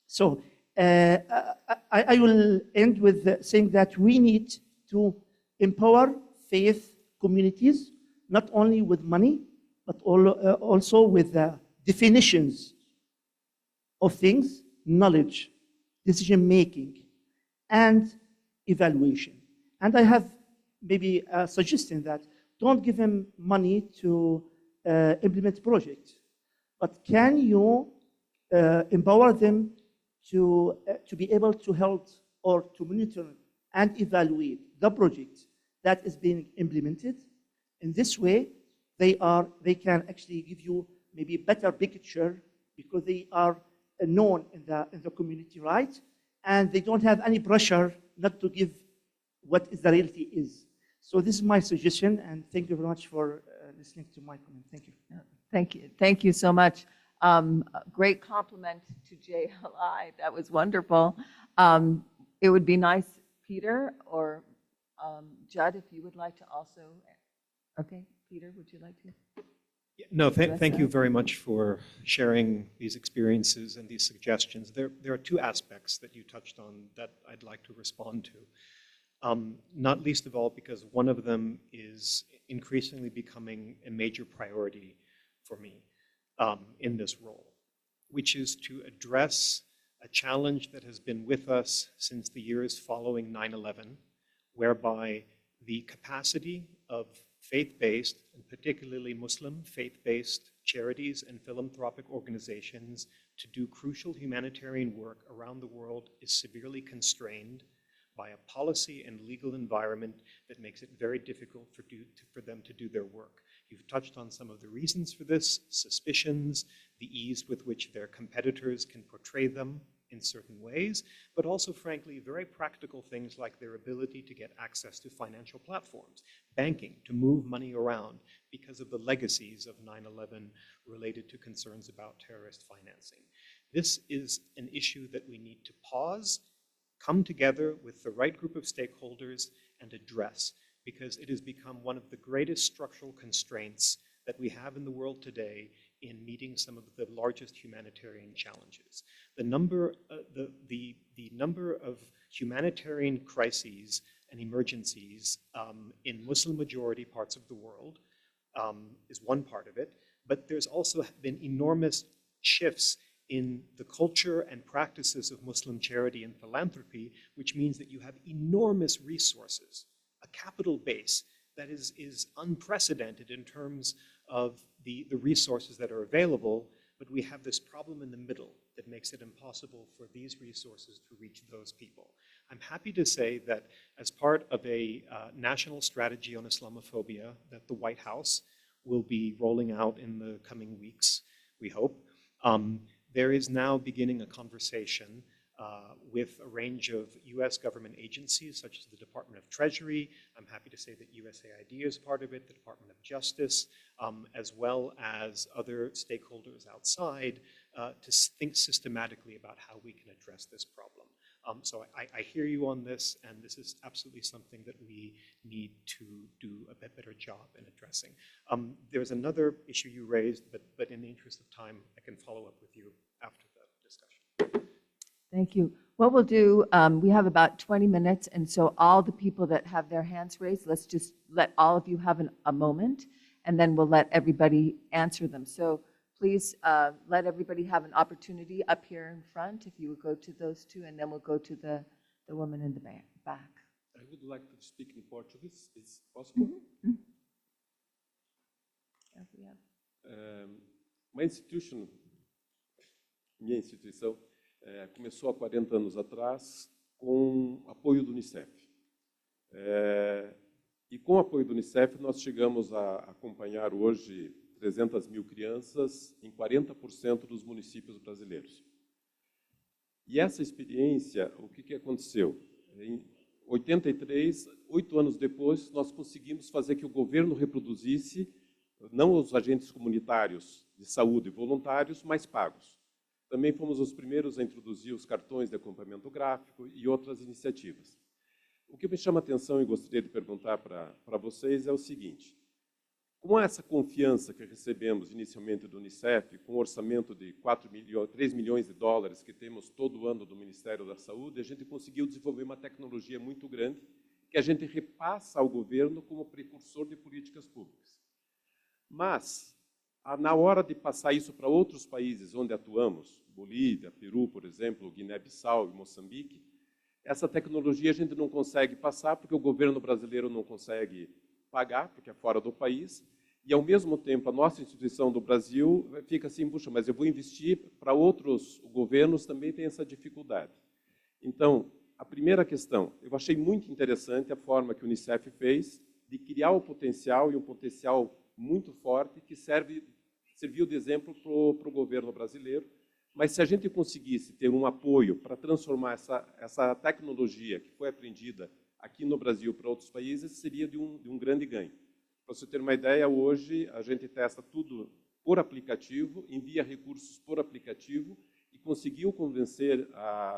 So I will end with saying that we need to empower faith communities, not only with money, but also with definitions of things, knowledge, decision-making, and evaluation. And I have maybe a suggestion that don't give them money to implement projects, but can you empower them to be able to help or to monitor and evaluate the project that is being implemented? In this way, they can actually give you maybe a better picture because they are known in the community, right? And they don't have any pressure not to give what is the reality is. So this is my suggestion, and thank you very much for listening to my comment. Thank you. Thank you. Thank you so much. A great compliment to JLI. That was wonderful. It would be nice, Peter or Judd, if you would like to also. Okay, Peter, would you like to? No, thank you very much for sharing these experiences and these suggestions. There are two aspects that you touched on that I'd like to respond to. Not least of all because one of them is increasingly becoming a major priority for me in this role, which is to address a challenge that has been with us since the years following 9/11, whereby the capacity of faith-based, and particularly Muslim faith-based charities and philanthropic organizations to do crucial humanitarian work around the world is severely constrained by a policy and legal environment that makes it very difficult for them to do their work. You've touched on some of the reasons for this: suspicions, the ease with which their competitors can portray them in certain ways, but also, frankly, very practical things like their ability to get access to financial platforms, banking, to move money around because of the legacies of 9/11 related to concerns about terrorist financing. This is an issue that we need to pause, come together with the right group of stakeholders and address, because it has become one of the greatest structural constraints that we have in the world today in meeting some of the largest humanitarian challenges. The number of humanitarian crises and emergencies in Muslim-majority parts of the world is one part of it, but there's also been enormous shifts in the culture and practices of Muslim charity and philanthropy, which means that you have enormous resources, a capital base that is unprecedented in terms of the resources that are available, but we have this problem in the middle that makes it impossible for these resources to reach those people. I'm happy to say that as part of a national strategy on Islamophobia that the White House will be rolling out in the coming weeks, we hope, there is now beginning a conversation with a range of US government agencies, such as the Department of Treasury. I'm happy to say that USAID is part of it, the Department of Justice, as well as other stakeholders outside, to think systematically about how we can address this problem. So I hear you on this, and this is absolutely something that we need to do a bit better job in addressing. There's another issue you raised, but in the interest of time, I can follow up with you after the discussion. Thank you. What we'll do, we have about 20 minutes, and so all the people that have their hands raised, let's just let all of you have a moment, and then we'll let everybody answer them. So please let everybody have an opportunity up here in front, if you would go to those two, and then we'll go to the woman in the back. I would like to speak in Portuguese. Is possible? Mm-hmm. Yeah, we have. Minha instituição, começou há 40 anos atrás com apoio do Unicef. E com o apoio do Unicef, nós chegamos a acompanhar hoje 300 mil crianças em 40% dos municípios brasileiros. E essa experiência, o que aconteceu? Em 83, 8 anos depois, nós conseguimos fazer que o governo reproduzisse, não os agentes comunitários de saúde voluntários, mas pagos. Também fomos os primeiros a introduzir os cartões de acompanhamento gráfico e outras iniciativas. O que me chama a atenção e gostaria de perguntar para vocês é o seguinte: com essa confiança que recebemos inicialmente do Unicef, com um orçamento de 3 milhões de dólares que temos todo ano do Ministério da Saúde, a gente conseguiu desenvolver uma tecnologia muito grande que a gente repassa ao governo como precursor de políticas públicas. Mas, na hora de passar isso para outros países onde atuamos, Bolívia, Peru, por exemplo, Guiné-Bissau e Moçambique, essa tecnologia a gente não consegue passar porque o governo brasileiro não consegue pagar, porque é fora do país, e, ao mesmo tempo, a nossa instituição do Brasil fica assim, puxa, mas eu vou investir para outros governos, também tem essa dificuldade. Então, a primeira questão, eu achei muito interessante a forma que o Unicef fez de criar o potencial, e um potencial muito forte, que serviu de exemplo para o governo brasileiro. Mas se a gente conseguisse ter um apoio para transformar essa tecnologia que foi aprendida aqui no Brasil para outros países, seria de um grande ganho. Para você ter uma ideia, hoje a gente testa tudo por aplicativo, envia recursos por aplicativo e conseguiu convencer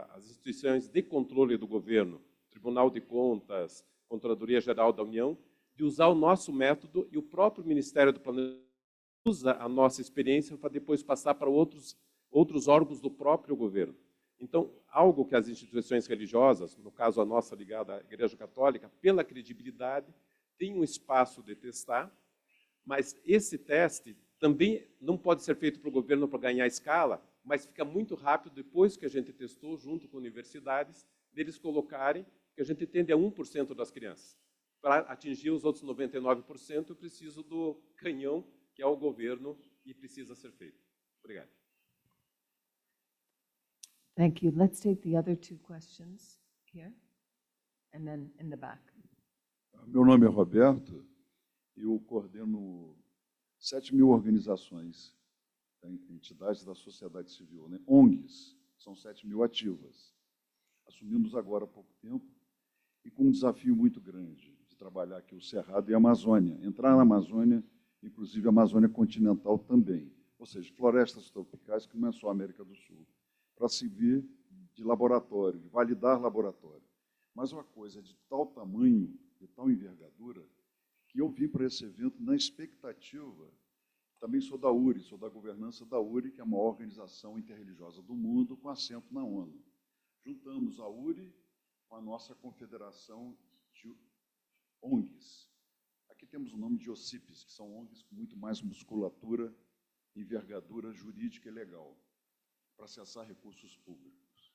as instituições de controle do governo, Tribunal de Contas, Controladoria Geral da União, de usar o nosso método, e o próprio Ministério do Planejamento usa a nossa experiência para depois passar para outros órgãos do próprio governo. Então, algo que as instituições religiosas, no caso a nossa ligada à Igreja Católica, pela credibilidade, tem um espaço de testar, mas esse teste também não pode ser feito para o governo para ganhar escala, mas fica muito rápido depois que a gente testou, junto com universidades, deles colocarem que a gente atende a 1% das crianças. para atingir os outros 99%, eu preciso do canhão, que é o governo, e precisa ser feito. Obrigado. Thank you. Let's take the other two questions here, and then in the back. Meu nome é Roberto, eu coordeno 7.000 organizações, entidades da sociedade civil, né? ONGs, são 7.000 ativas. Assumimos agora há pouco tempo e com um desafio muito grande de trabalhar aqui o Cerrado e a Amazônia, entrar na Amazônia, inclusive a Amazônia continental também, ou seja, florestas tropicais, que não é só a América do Sul, para servir de laboratório, de validar laboratório. Mas uma coisa de tal tamanho, de tal envergadura, que eu vim para esse evento na expectativa, também sou da URI, sou da governança da URI, que é a maior organização interreligiosa do mundo, com assento na ONU. Juntamos a URI com a nossa confederação de ONGs. Aqui temos o nome de OCIPs, que são ONGs com muito mais musculatura, envergadura jurídica e legal, para acessar recursos públicos.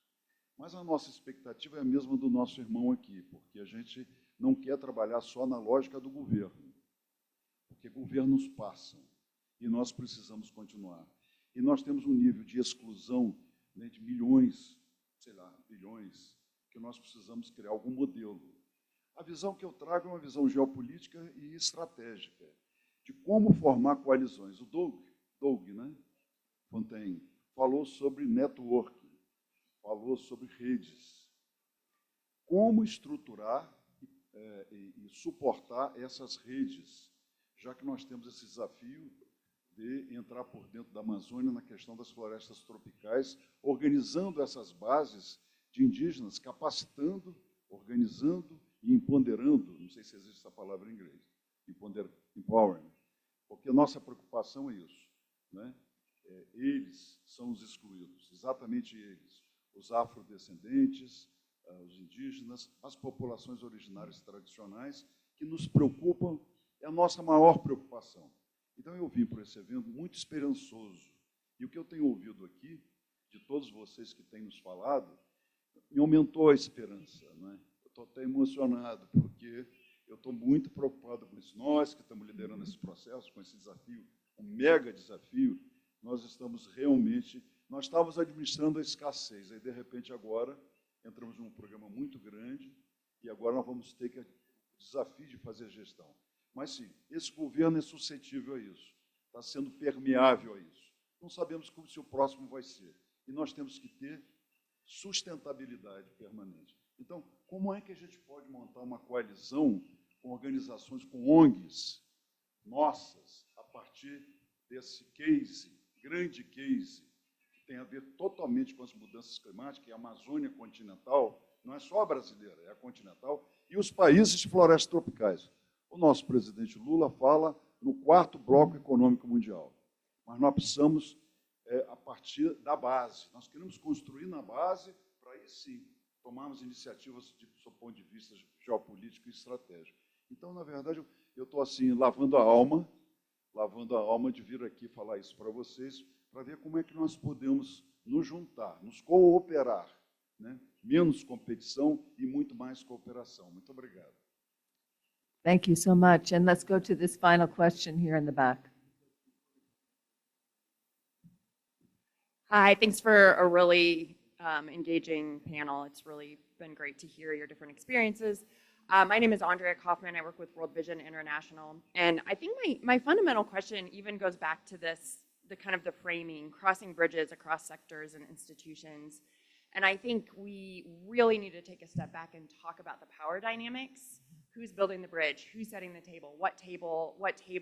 Mas a nossa expectativa é a mesma do nosso irmão aqui, porque a gente não quer trabalhar só na lógica do governo, porque governos passam e nós precisamos continuar. E nós temos um nível de exclusão, né, de milhões, sei lá, bilhões, que nós precisamos criar algum modelo. A visão que eu trago é uma visão geopolítica e estratégica, de como formar coalizões. O Doug, né, Fontaine, falou sobre networking, falou sobre redes. Como estruturar e suportar essas redes, já que nós temos esse desafio de entrar por dentro da Amazônia na questão das florestas tropicais, organizando essas bases de indígenas, capacitando, organizando e empoderando, não sei se existe essa palavra em inglês, empowering, porque a nossa preocupação é isso, né? Eles são os excluídos, exatamente eles, os afrodescendentes, os indígenas, as populações originárias tradicionais, que nos preocupam, é a nossa maior preocupação. Então, eu vim para esse evento muito esperançoso. E o que eu tenho ouvido aqui, de todos vocês que têm nos falado, me aumentou a esperança, né? Eu estou até emocionado, porque eu estou muito preocupado com isso. Nós que estamos liderando esse processo, com esse desafio, um mega desafio, nós estamos realmente... Nós estávamos administrando a escassez, aí, de repente, agora, entramos num programa muito grande, e agora nós vamos ter o desafio de fazer gestão. Mas, sim, esse governo é suscetível a isso, está sendo permeável a isso. Não sabemos como se o próximo vai ser. E nós temos que ter sustentabilidade permanente. Então, como é que a gente pode montar uma coalizão com organizações, com ONGs nossas, a partir desse case, grande case, que tem a ver totalmente com as mudanças climáticas, e a Amazônia continental, não é só a brasileira, é a continental, e os países de florestas tropicais. O nosso presidente Lula fala no 4º bloco econômico mundial, mas nós precisamos, a partir da base, nós queremos construir na base para aí sim tomarmos iniciativas do seu ponto de vista geopolítico e estratégico. Então, na verdade, eu estou assim, lavando a alma de vir aqui falar isso para vocês, para ver como é que nós podemos nos juntar, nos cooperar, né? Menos competição e muito mais cooperação. Muito obrigado. Thank you so much. And let's go to this final question here in the back. Hi, thanks for a really engaging panel. It's really been great to hear your different experiences. My name is Andrea Kaufman. I work with World Vision International. And I think my fundamental question even goes back to this, the kind of the framing, crossing bridges across sectors and institutions. And I think we really need to take a step back and talk about the power dynamics. Who's building the bridge? Who's setting the table? What table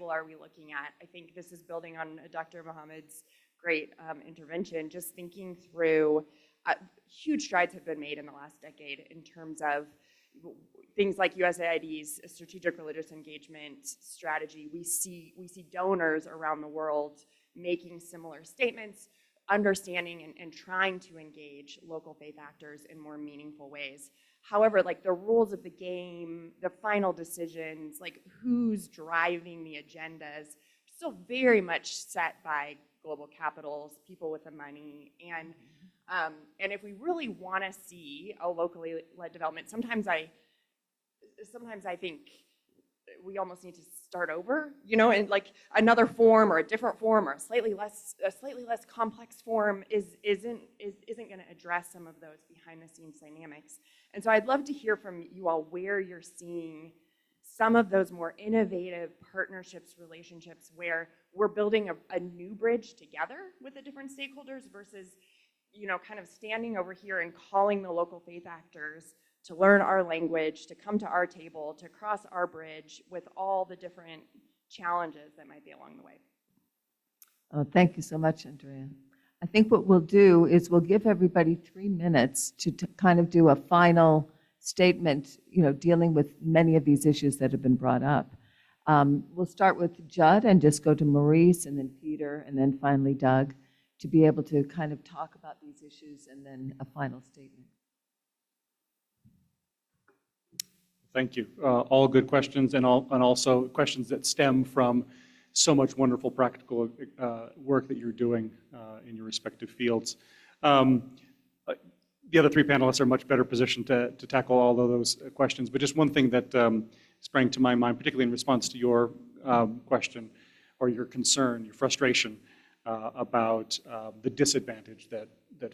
are we looking at? I think this is building on Dr. Mohammed's great intervention, just thinking through huge strides have been made in the last decade in terms of things like USAID's strategic religious engagement strategy. We see donors around the world making similar statements, understanding and trying to engage local faith actors in more meaningful ways. However, like the rules of the game, the final decisions, like who's driving the agendas, still very much set by global capitals, people with the money, and if we really want to see a locally led development, sometimes I think we almost need to start over, you know, and like another form or a different form or a slightly less complex form isn't going to address some of those behind the scenes dynamics. And so I'd love to hear from you all where you're seeing some of those more innovative partnerships, relationships, where we're building a new bridge together with the different stakeholders versus, you know, kind of standing over here and calling the local faith actors to learn our language, to come to our table, to cross our bridge with all the different challenges that might be along the way. Thank you so much, Andrea. I think what we'll do is we'll give everybody 3 minutes to kind of do a final statement, you know, dealing with many of these issues that have been brought up. We'll start with Judd and just go to Maurice and then Peter and then finally Doug to be able to kind of talk about these issues and then a final statement. Thank you. All good questions and also questions that stem from so much wonderful practical work that you're doing in your respective fields. The other 3 panelists are much better positioned to tackle all of those questions, but just one thing that sprang to my mind, particularly in response to your question or your concern, your frustration about the disadvantage that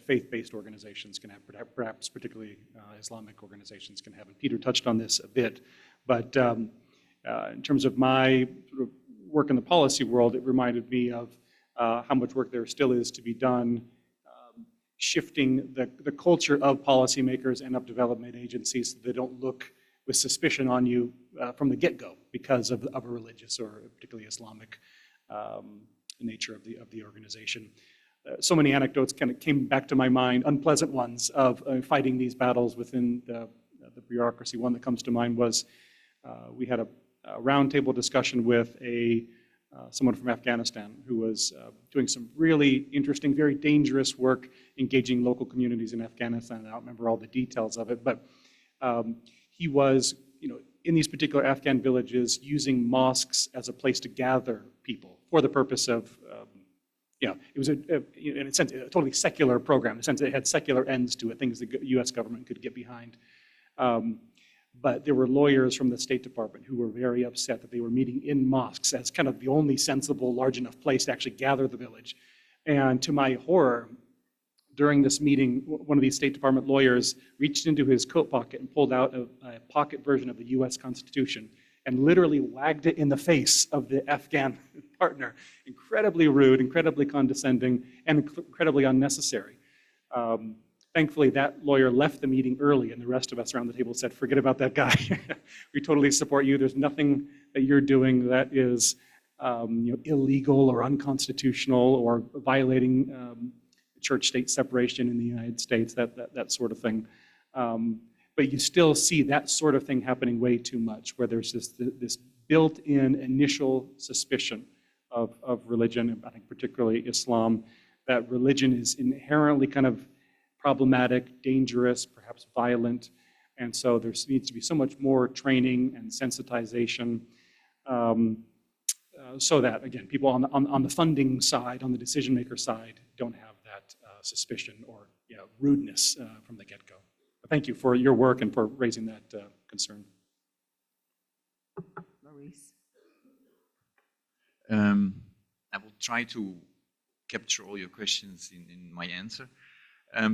faith-based organizations can have, perhaps particularly Islamic organizations can have. And Peter touched on this a bit, but in terms of my sort of work in the policy world, it reminded me of how much work there still is to be done shifting the culture of policymakers and of development agencies so they don't look with suspicion on you from the get-go because of a religious or particularly Islamic nature of the organization. So many anecdotes kind of came back to my mind, unpleasant ones, of fighting these battles within the bureaucracy. One that comes to mind was we had a roundtable discussion with someone from Afghanistan who was doing some really interesting, very dangerous work engaging local communities in Afghanistan. I don't remember all the details of it, but he was, you know, in these particular Afghan villages using mosques as a place to gather people for the purpose of, you know, it was in a sense a totally secular program. In a sense, it had secular ends to it, things the U.S. government could get behind. But there were lawyers from the State Department who were very upset that they were meeting in mosques as kind of the only sensible, large enough place to actually gather the village. And to my horror, during this meeting, one of these State Department lawyers reached into his coat pocket and pulled out a pocket version of the U.S. Constitution and literally wagged it in the face of the Afghan partner. Incredibly rude, incredibly condescending, and incredibly unnecessary. Thankfully, that lawyer left the meeting early, and the rest of us around the table said, forget about that guy. We totally support you. There's nothing that you're doing that is you know, illegal or unconstitutional or violating church-state separation in the United States, that sort of thing. But you still see that sort of thing happening way too much, where there's this built-in initial suspicion of religion, I think particularly Islam, that religion is inherently kind of problematic, dangerous, perhaps violent, and so there needs to be so much more training and sensitization so that, again, people on the funding side, on the decision-maker side, don't have that suspicion or rudeness from the get-go. Thank you for your work and for raising that concern. Maurice? I will try to capture all your questions in my answer.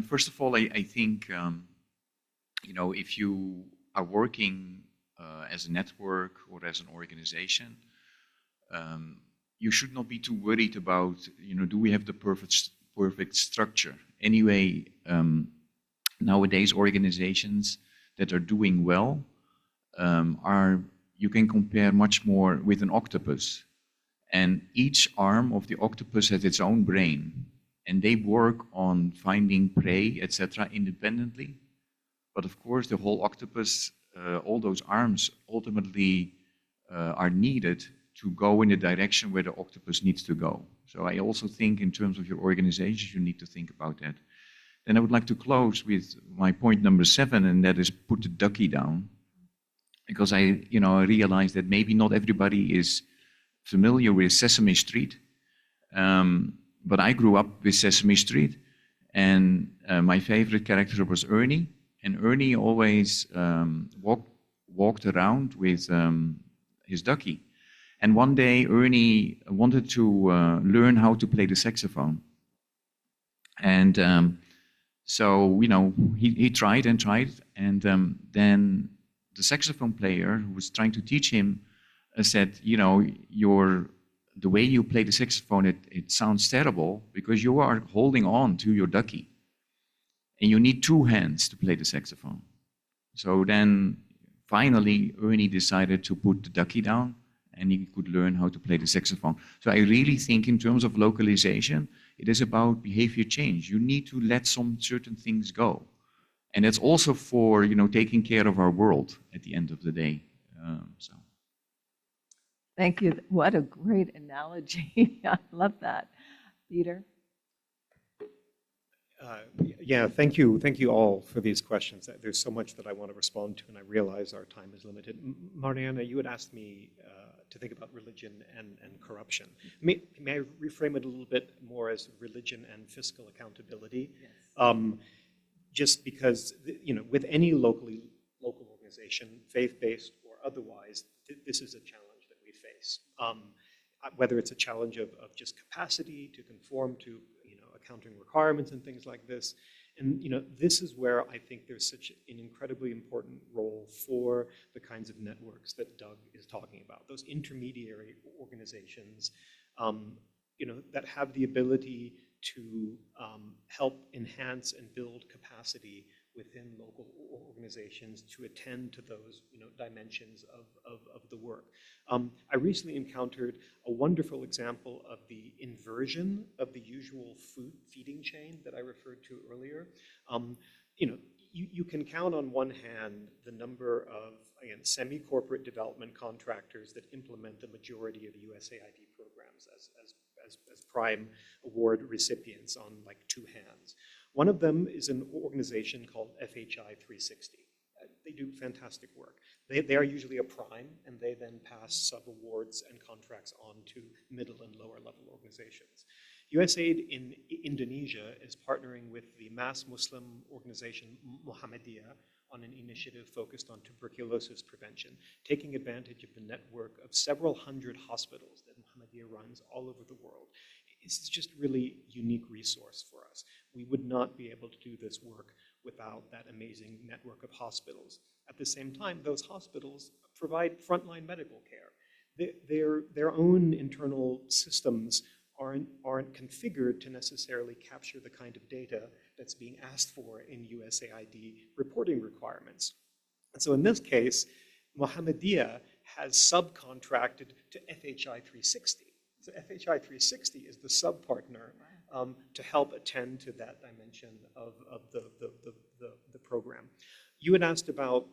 First of all, I think, you know, if you are working as a network or as an organization, you should not be too worried about, you know, do we have the perfect structure? Anyway, nowadays organizations that are doing well you can compare much more with an octopus. And each arm of the octopus has its own brain. And they work on finding prey, etc., independently. But of course, the whole octopus, all those arms ultimately are needed to go in the direction where the octopus needs to go. So I also think in terms of your organization, you need to think about that. Then I would like to close with my point number 7, and that is put the ducky down. Because I realize that maybe not everybody is familiar with Sesame Street. But I grew up with Sesame Street, and my favorite character was Ernie. And Ernie always walked around with his ducky. And one day Ernie wanted to learn how to play the saxophone. And so, he tried and tried, and then the saxophone player who was trying to teach him said, the way you play the saxophone, it sounds terrible because you are holding on to your ducky. And you need two hands to play the saxophone. So then, finally, Ernie decided to put the ducky down, and he could learn how to play the saxophone. So I really think in terms of localization, it is about behavior change. You need to let some certain things go. And that's also for, taking care of our world at the end of the day. So. Thank you. What a great analogy. I love that. Peter? Yeah, thank you all for these questions. There's so much that I want to respond to, and I realize our time is limited. Marianna, you had asked me to think about religion and corruption. May I reframe it a little bit more as religion and fiscal accountability? Yes. Just because, with any local organization, faith-based or otherwise, this is a challenge that we face. Whether it's a challenge of just capacity to conform to accounting requirements and things like this. And this is where I think there's such an incredibly important role for the kinds of networks that Doug is talking about. Those intermediary organizations, that have the ability to help enhance and build capacity within local organizations to attend to those dimensions of the work. I recently encountered a wonderful example of the inversion of the usual feeding chain that I referred to earlier. You can count on one hand the number of, again, semi-corporate development contractors that implement the majority of USAID programs as prime award recipients on like two hands. One of them is an organization called FHI 360. They do fantastic work. They are usually a prime, and they then pass sub-awards and contracts on to middle and lower level organizations. USAID in Indonesia is partnering with the mass Muslim organization Muhammadiyah on an initiative focused on tuberculosis prevention, taking advantage of the network of several hundred hospitals that Muhammadiyah runs all over the world. It's just really unique resource for us. We would not be able to do this work without that amazing network of hospitals. At the same time, those hospitals provide frontline medical care. Their own internal systems aren't configured to necessarily capture the kind of data that's being asked for in USAID reporting requirements. And so in this case, Muhammadiyah has subcontracted to FHI 360. So FHI 360 is the sub-partner to help attend to that dimension of the program. You had asked about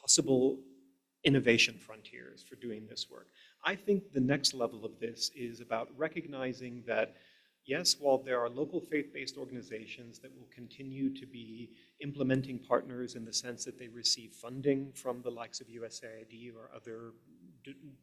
possible innovation frontiers for doing this work. I think the next level of this is about recognizing that, yes, while there are local faith-based organizations that will continue to be implementing partners in the sense that they receive funding from the likes of USAID or other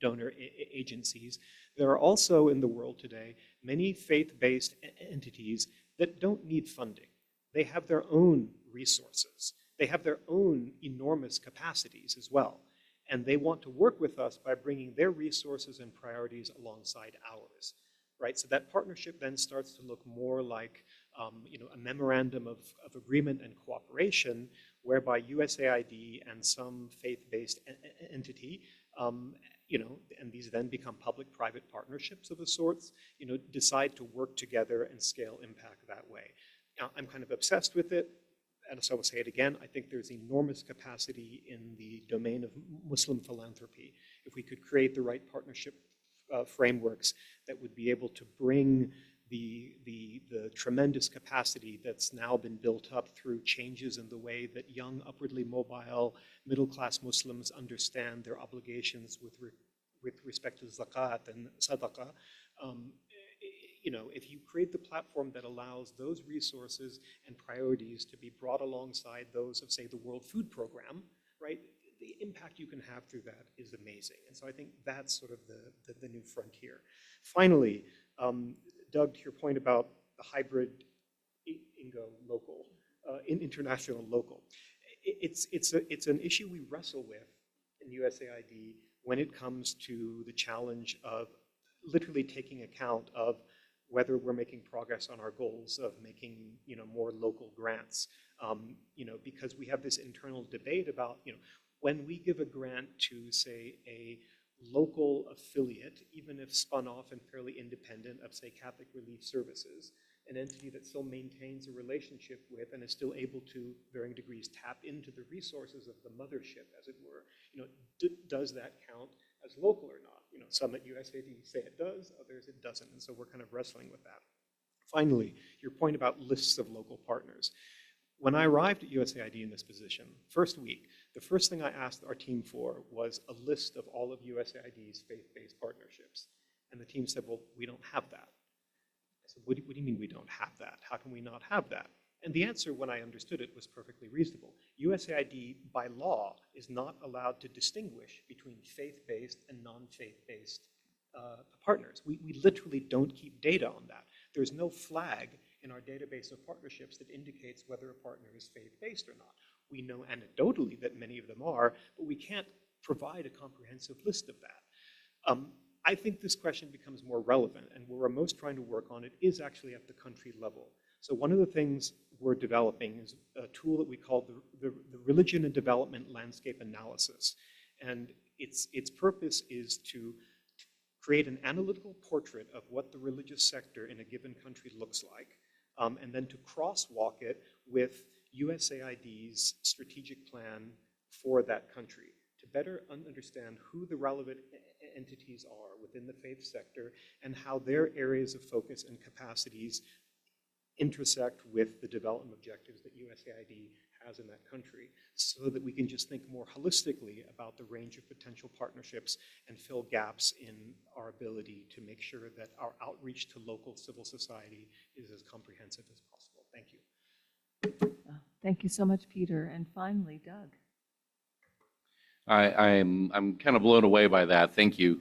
donor agencies, there are also in the world today many faith-based entities that don't need funding. They have their own resources. They have their own enormous capacities as well. And they want to work with us by bringing their resources and priorities alongside ours, right? So that partnership then starts to look more like a memorandum of agreement and cooperation whereby USAID and some faith-based entity, and these then become public-private partnerships of the sorts, decide to work together and scale impact that way. Now, I'm kind of obsessed with it. And so I will say it again, I think there's enormous capacity in the domain of Muslim philanthropy. If we could create the right partnership frameworks that would be able to bring the tremendous capacity that's now been built up through changes in the way that young, upwardly mobile, middle-class Muslims understand their obligations with respect to zakat and sadaqah, if you create the platform that allows those resources and priorities to be brought alongside those of, say, the World Food Program, right, the impact you can have through that is amazing. And so I think that's sort of the new frontier. Finally, Doug, to your point about the hybrid local, international local, it's an issue we wrestle with in USAID when it comes to the challenge of literally taking account of whether we're making progress on our goals of making, more local grants. Because we have this internal debate about, when we give a grant to, say, a local affiliate, even if spun off and fairly independent of, say, Catholic Relief Services, an entity that still maintains a relationship with and is still able to varying degrees tap into the resources of the mothership, as it were, does that count as local or not? Some at USAID say it does, others it doesn't, and so we're kind of wrestling with that. Finally, your point about lists of local partners. When I arrived at USAID in this position, first week, the first thing I asked our team for was a list of all of USAID's faith-based partnerships. And the team said, well, we don't have that. I said, what do you mean we don't have that? How can we not have that? And the answer, when I understood it, was perfectly reasonable. USAID, by law, is not allowed to distinguish between faith-based and non-faith-based partners. We literally don't keep data on that. There's no flag in our database of partnerships that indicates whether a partner is faith-based or not. We know anecdotally that many of them are, but we can't provide a comprehensive list of that. I think this question becomes more relevant, and where we're most trying to work on it is actually at the country level. So one of the things we're developing is a tool that we call the Religion and Development Landscape Analysis. And its purpose is to create an analytical portrait of what the religious sector in a given country looks like, and then to crosswalk it with USAID's strategic plan for that country, to better understand who the relevant entities are within the faith sector and how their areas of focus and capacities intersect with the development objectives that USAID has in that country, so that we can just think more holistically about the range of potential partnerships and fill gaps in our ability to make sure that our outreach to local civil society is as comprehensive as possible. Thank you. Thank you so much, Peter. And finally, Doug. I'm kind of blown away by that. Thank you.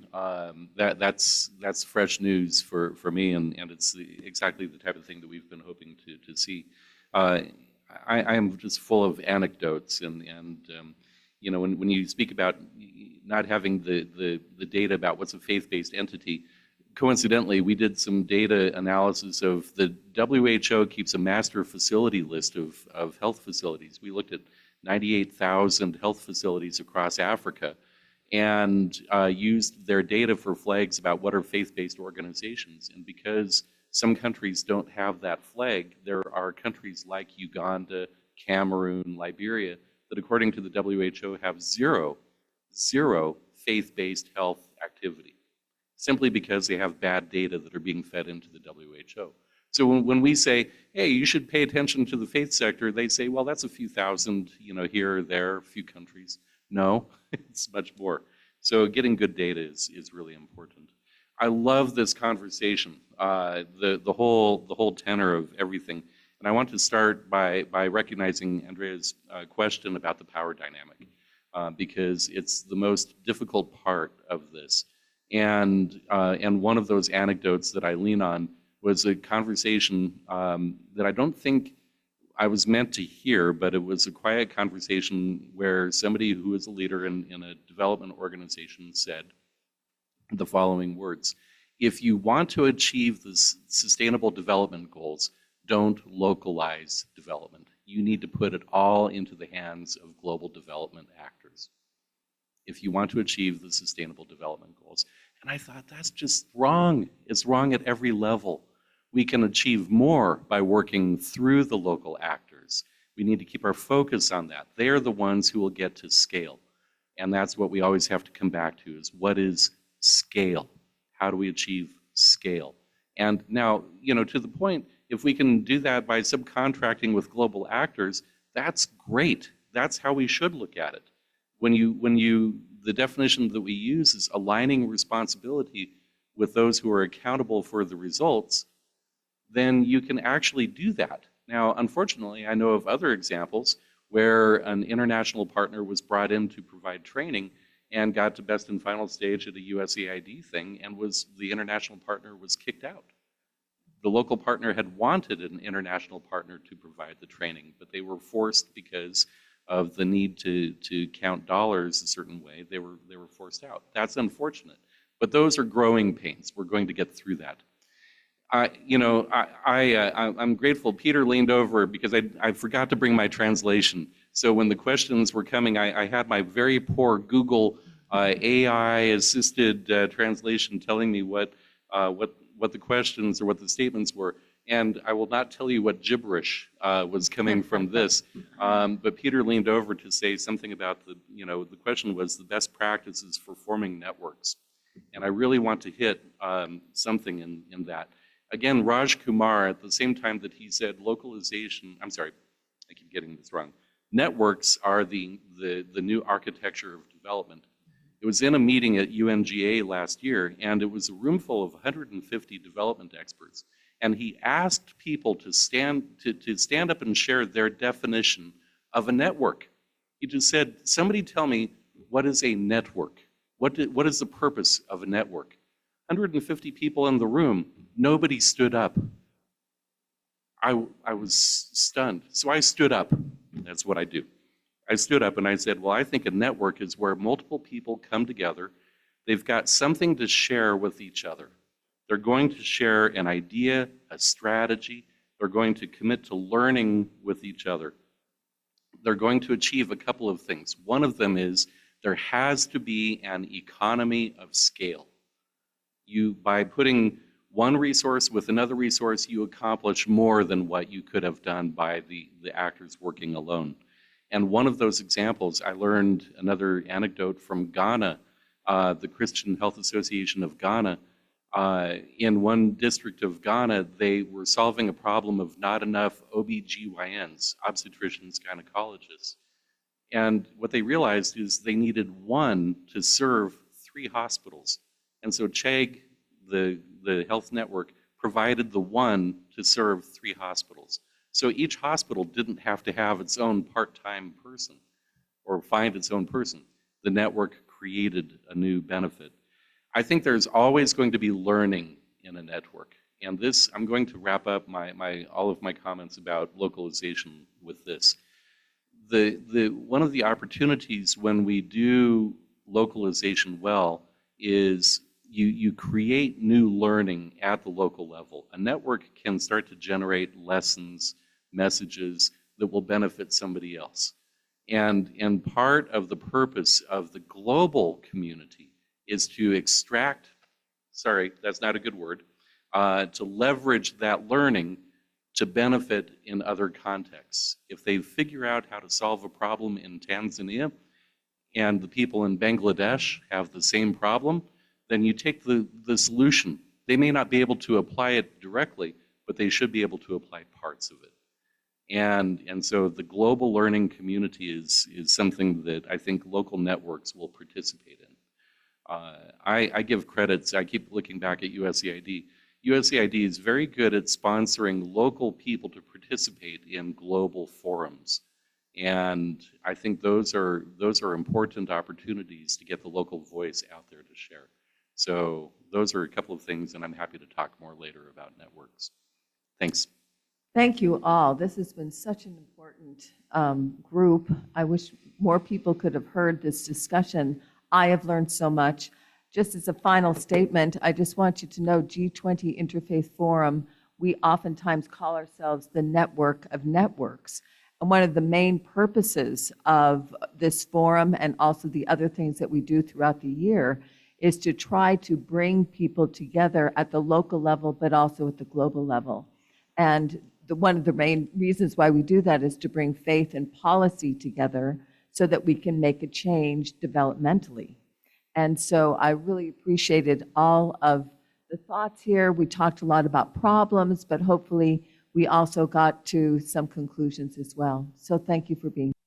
That's fresh news for me, and it's exactly the type of thing that we've been hoping to see. I am just full of anecdotes, and when you speak about not having the data about what's a faith-based entity, coincidentally, we did some data analysis of the WHO keeps a master facility list of health facilities. We looked at 98,000 health facilities across Africa and used their data for flags about what are faith-based organizations. And because some countries don't have that flag, there are countries like Uganda, Cameroon, Liberia, that according to the WHO have zero faith-based health activity, simply because they have bad data that are being fed into the WHO. So when we say, hey, you should pay attention to the faith sector, they say, well, that's a few thousand, here or there, a few countries. No, it's much more. So getting good data is really important. I love this conversation, the whole tenor of everything. And I want to start by recognizing Andrea's question about the power dynamic, because it's the most difficult part of this. And one of those anecdotes that I lean on was a conversation that I don't think I was meant to hear, but it was a quiet conversation where somebody who is a leader in a development organization said the following words: if you want to achieve the sustainable development goals, don't localize development. You need to put it all into the hands of global development actors if you want to achieve the sustainable development goals. And I thought, that's just wrong. It's wrong at every level. We can achieve more by working through the local actors. We need to keep our focus on that. They're the ones who will get to scale. And that's what we always have to come back to, is what is scale? How do we achieve scale? And now, to the point, if we can do that by subcontracting with global actors, that's great. That's how we should look at it. The definition that we use is aligning responsibility with those who are accountable for the results, then you can actually do that. Now, unfortunately, I know of other examples where an international partner was brought in to provide training and got to best and final stage at a USAID thing, and the international partner was kicked out. The local partner had wanted an international partner to provide the training, but they were forced because of the need to count dollars a certain way, they were forced out. That's unfortunate. But those are growing pains. We're going to get through that. I'm grateful. Peter leaned over because I forgot to bring my translation. So when the questions were coming, I had my very poor Google AI-assisted translation telling me what the questions or what the statements were. And I will not tell you what gibberish was coming from this. But Peter leaned over to say something about the question was the best practices for forming networks. And I really want to hit something in that. Again, Raj Kumar, at the same time that he said localization, I'm sorry, I keep getting this wrong. Networks are the new architecture of development. It was in a meeting at UNGA last year, and it was a room full of 150 development experts. And he asked people to stand up and share their definition of a network. He just said, somebody tell me, what is a network? What is the purpose of a network? 150 people in the room, nobody stood up. I was stunned. So I stood up. That's what I do. I stood up and I said, well, I think a network is where multiple people come together. They've got something to share with each other. They're going to share an idea, a strategy. They're going to commit to learning with each other. They're going to achieve a couple of things. One of them is there has to be an economy of scale. By putting one resource with another resource, you accomplish more than what you could have done by the actors working alone. And one of those examples, I learned another anecdote from Ghana, the Christian Health Association of Ghana. In one district of Ghana, they were solving a problem of not enough OBGYNs, obstetricians, gynecologists. And what they realized is they needed one to serve 3 hospitals. And so CHEG, the health network, provided the one to serve 3 hospitals. So each hospital didn't have to have its own part-time person or find its own person. The network created a new benefit. I think there's always going to be learning in a network. And this, I'm going to wrap up all of my comments about localization with this. One of the opportunities when we do localization well is you create new learning at the local level. A network can start to generate lessons, messages that will benefit somebody else. And part of the purpose of the global community is to extract, sorry, that's not a good word, to leverage that learning to benefit in other contexts. If they figure out how to solve a problem in Tanzania and the people in Bangladesh have the same problem, then you take the solution. They may not be able to apply it directly, but they should be able to apply parts of it. And so the global learning community is something that I think local networks will participate in. I give credits, I keep looking back at USAID. USAID is very good at sponsoring local people to participate in global forums. And I think those are important opportunities to get the local voice out there to share. So those are a couple of things, and I'm happy to talk more later about networks. Thanks. Thank you all. This has been such an important group. I wish more people could have heard this discussion. I have learned so much. Just as a final statement, I just want you to know G20 Interfaith Forum, we oftentimes call ourselves the network of networks. And one of the main purposes of this forum and also the other things that we do throughout the year is to try to bring people together at the local level, but also at the global level. And one of the main reasons why we do that is to bring faith and policy together so that we can make a change developmentally. And so I really appreciated all of the thoughts here. We talked a lot about problems, but hopefully we also got to some conclusions as well. So thank you for being here.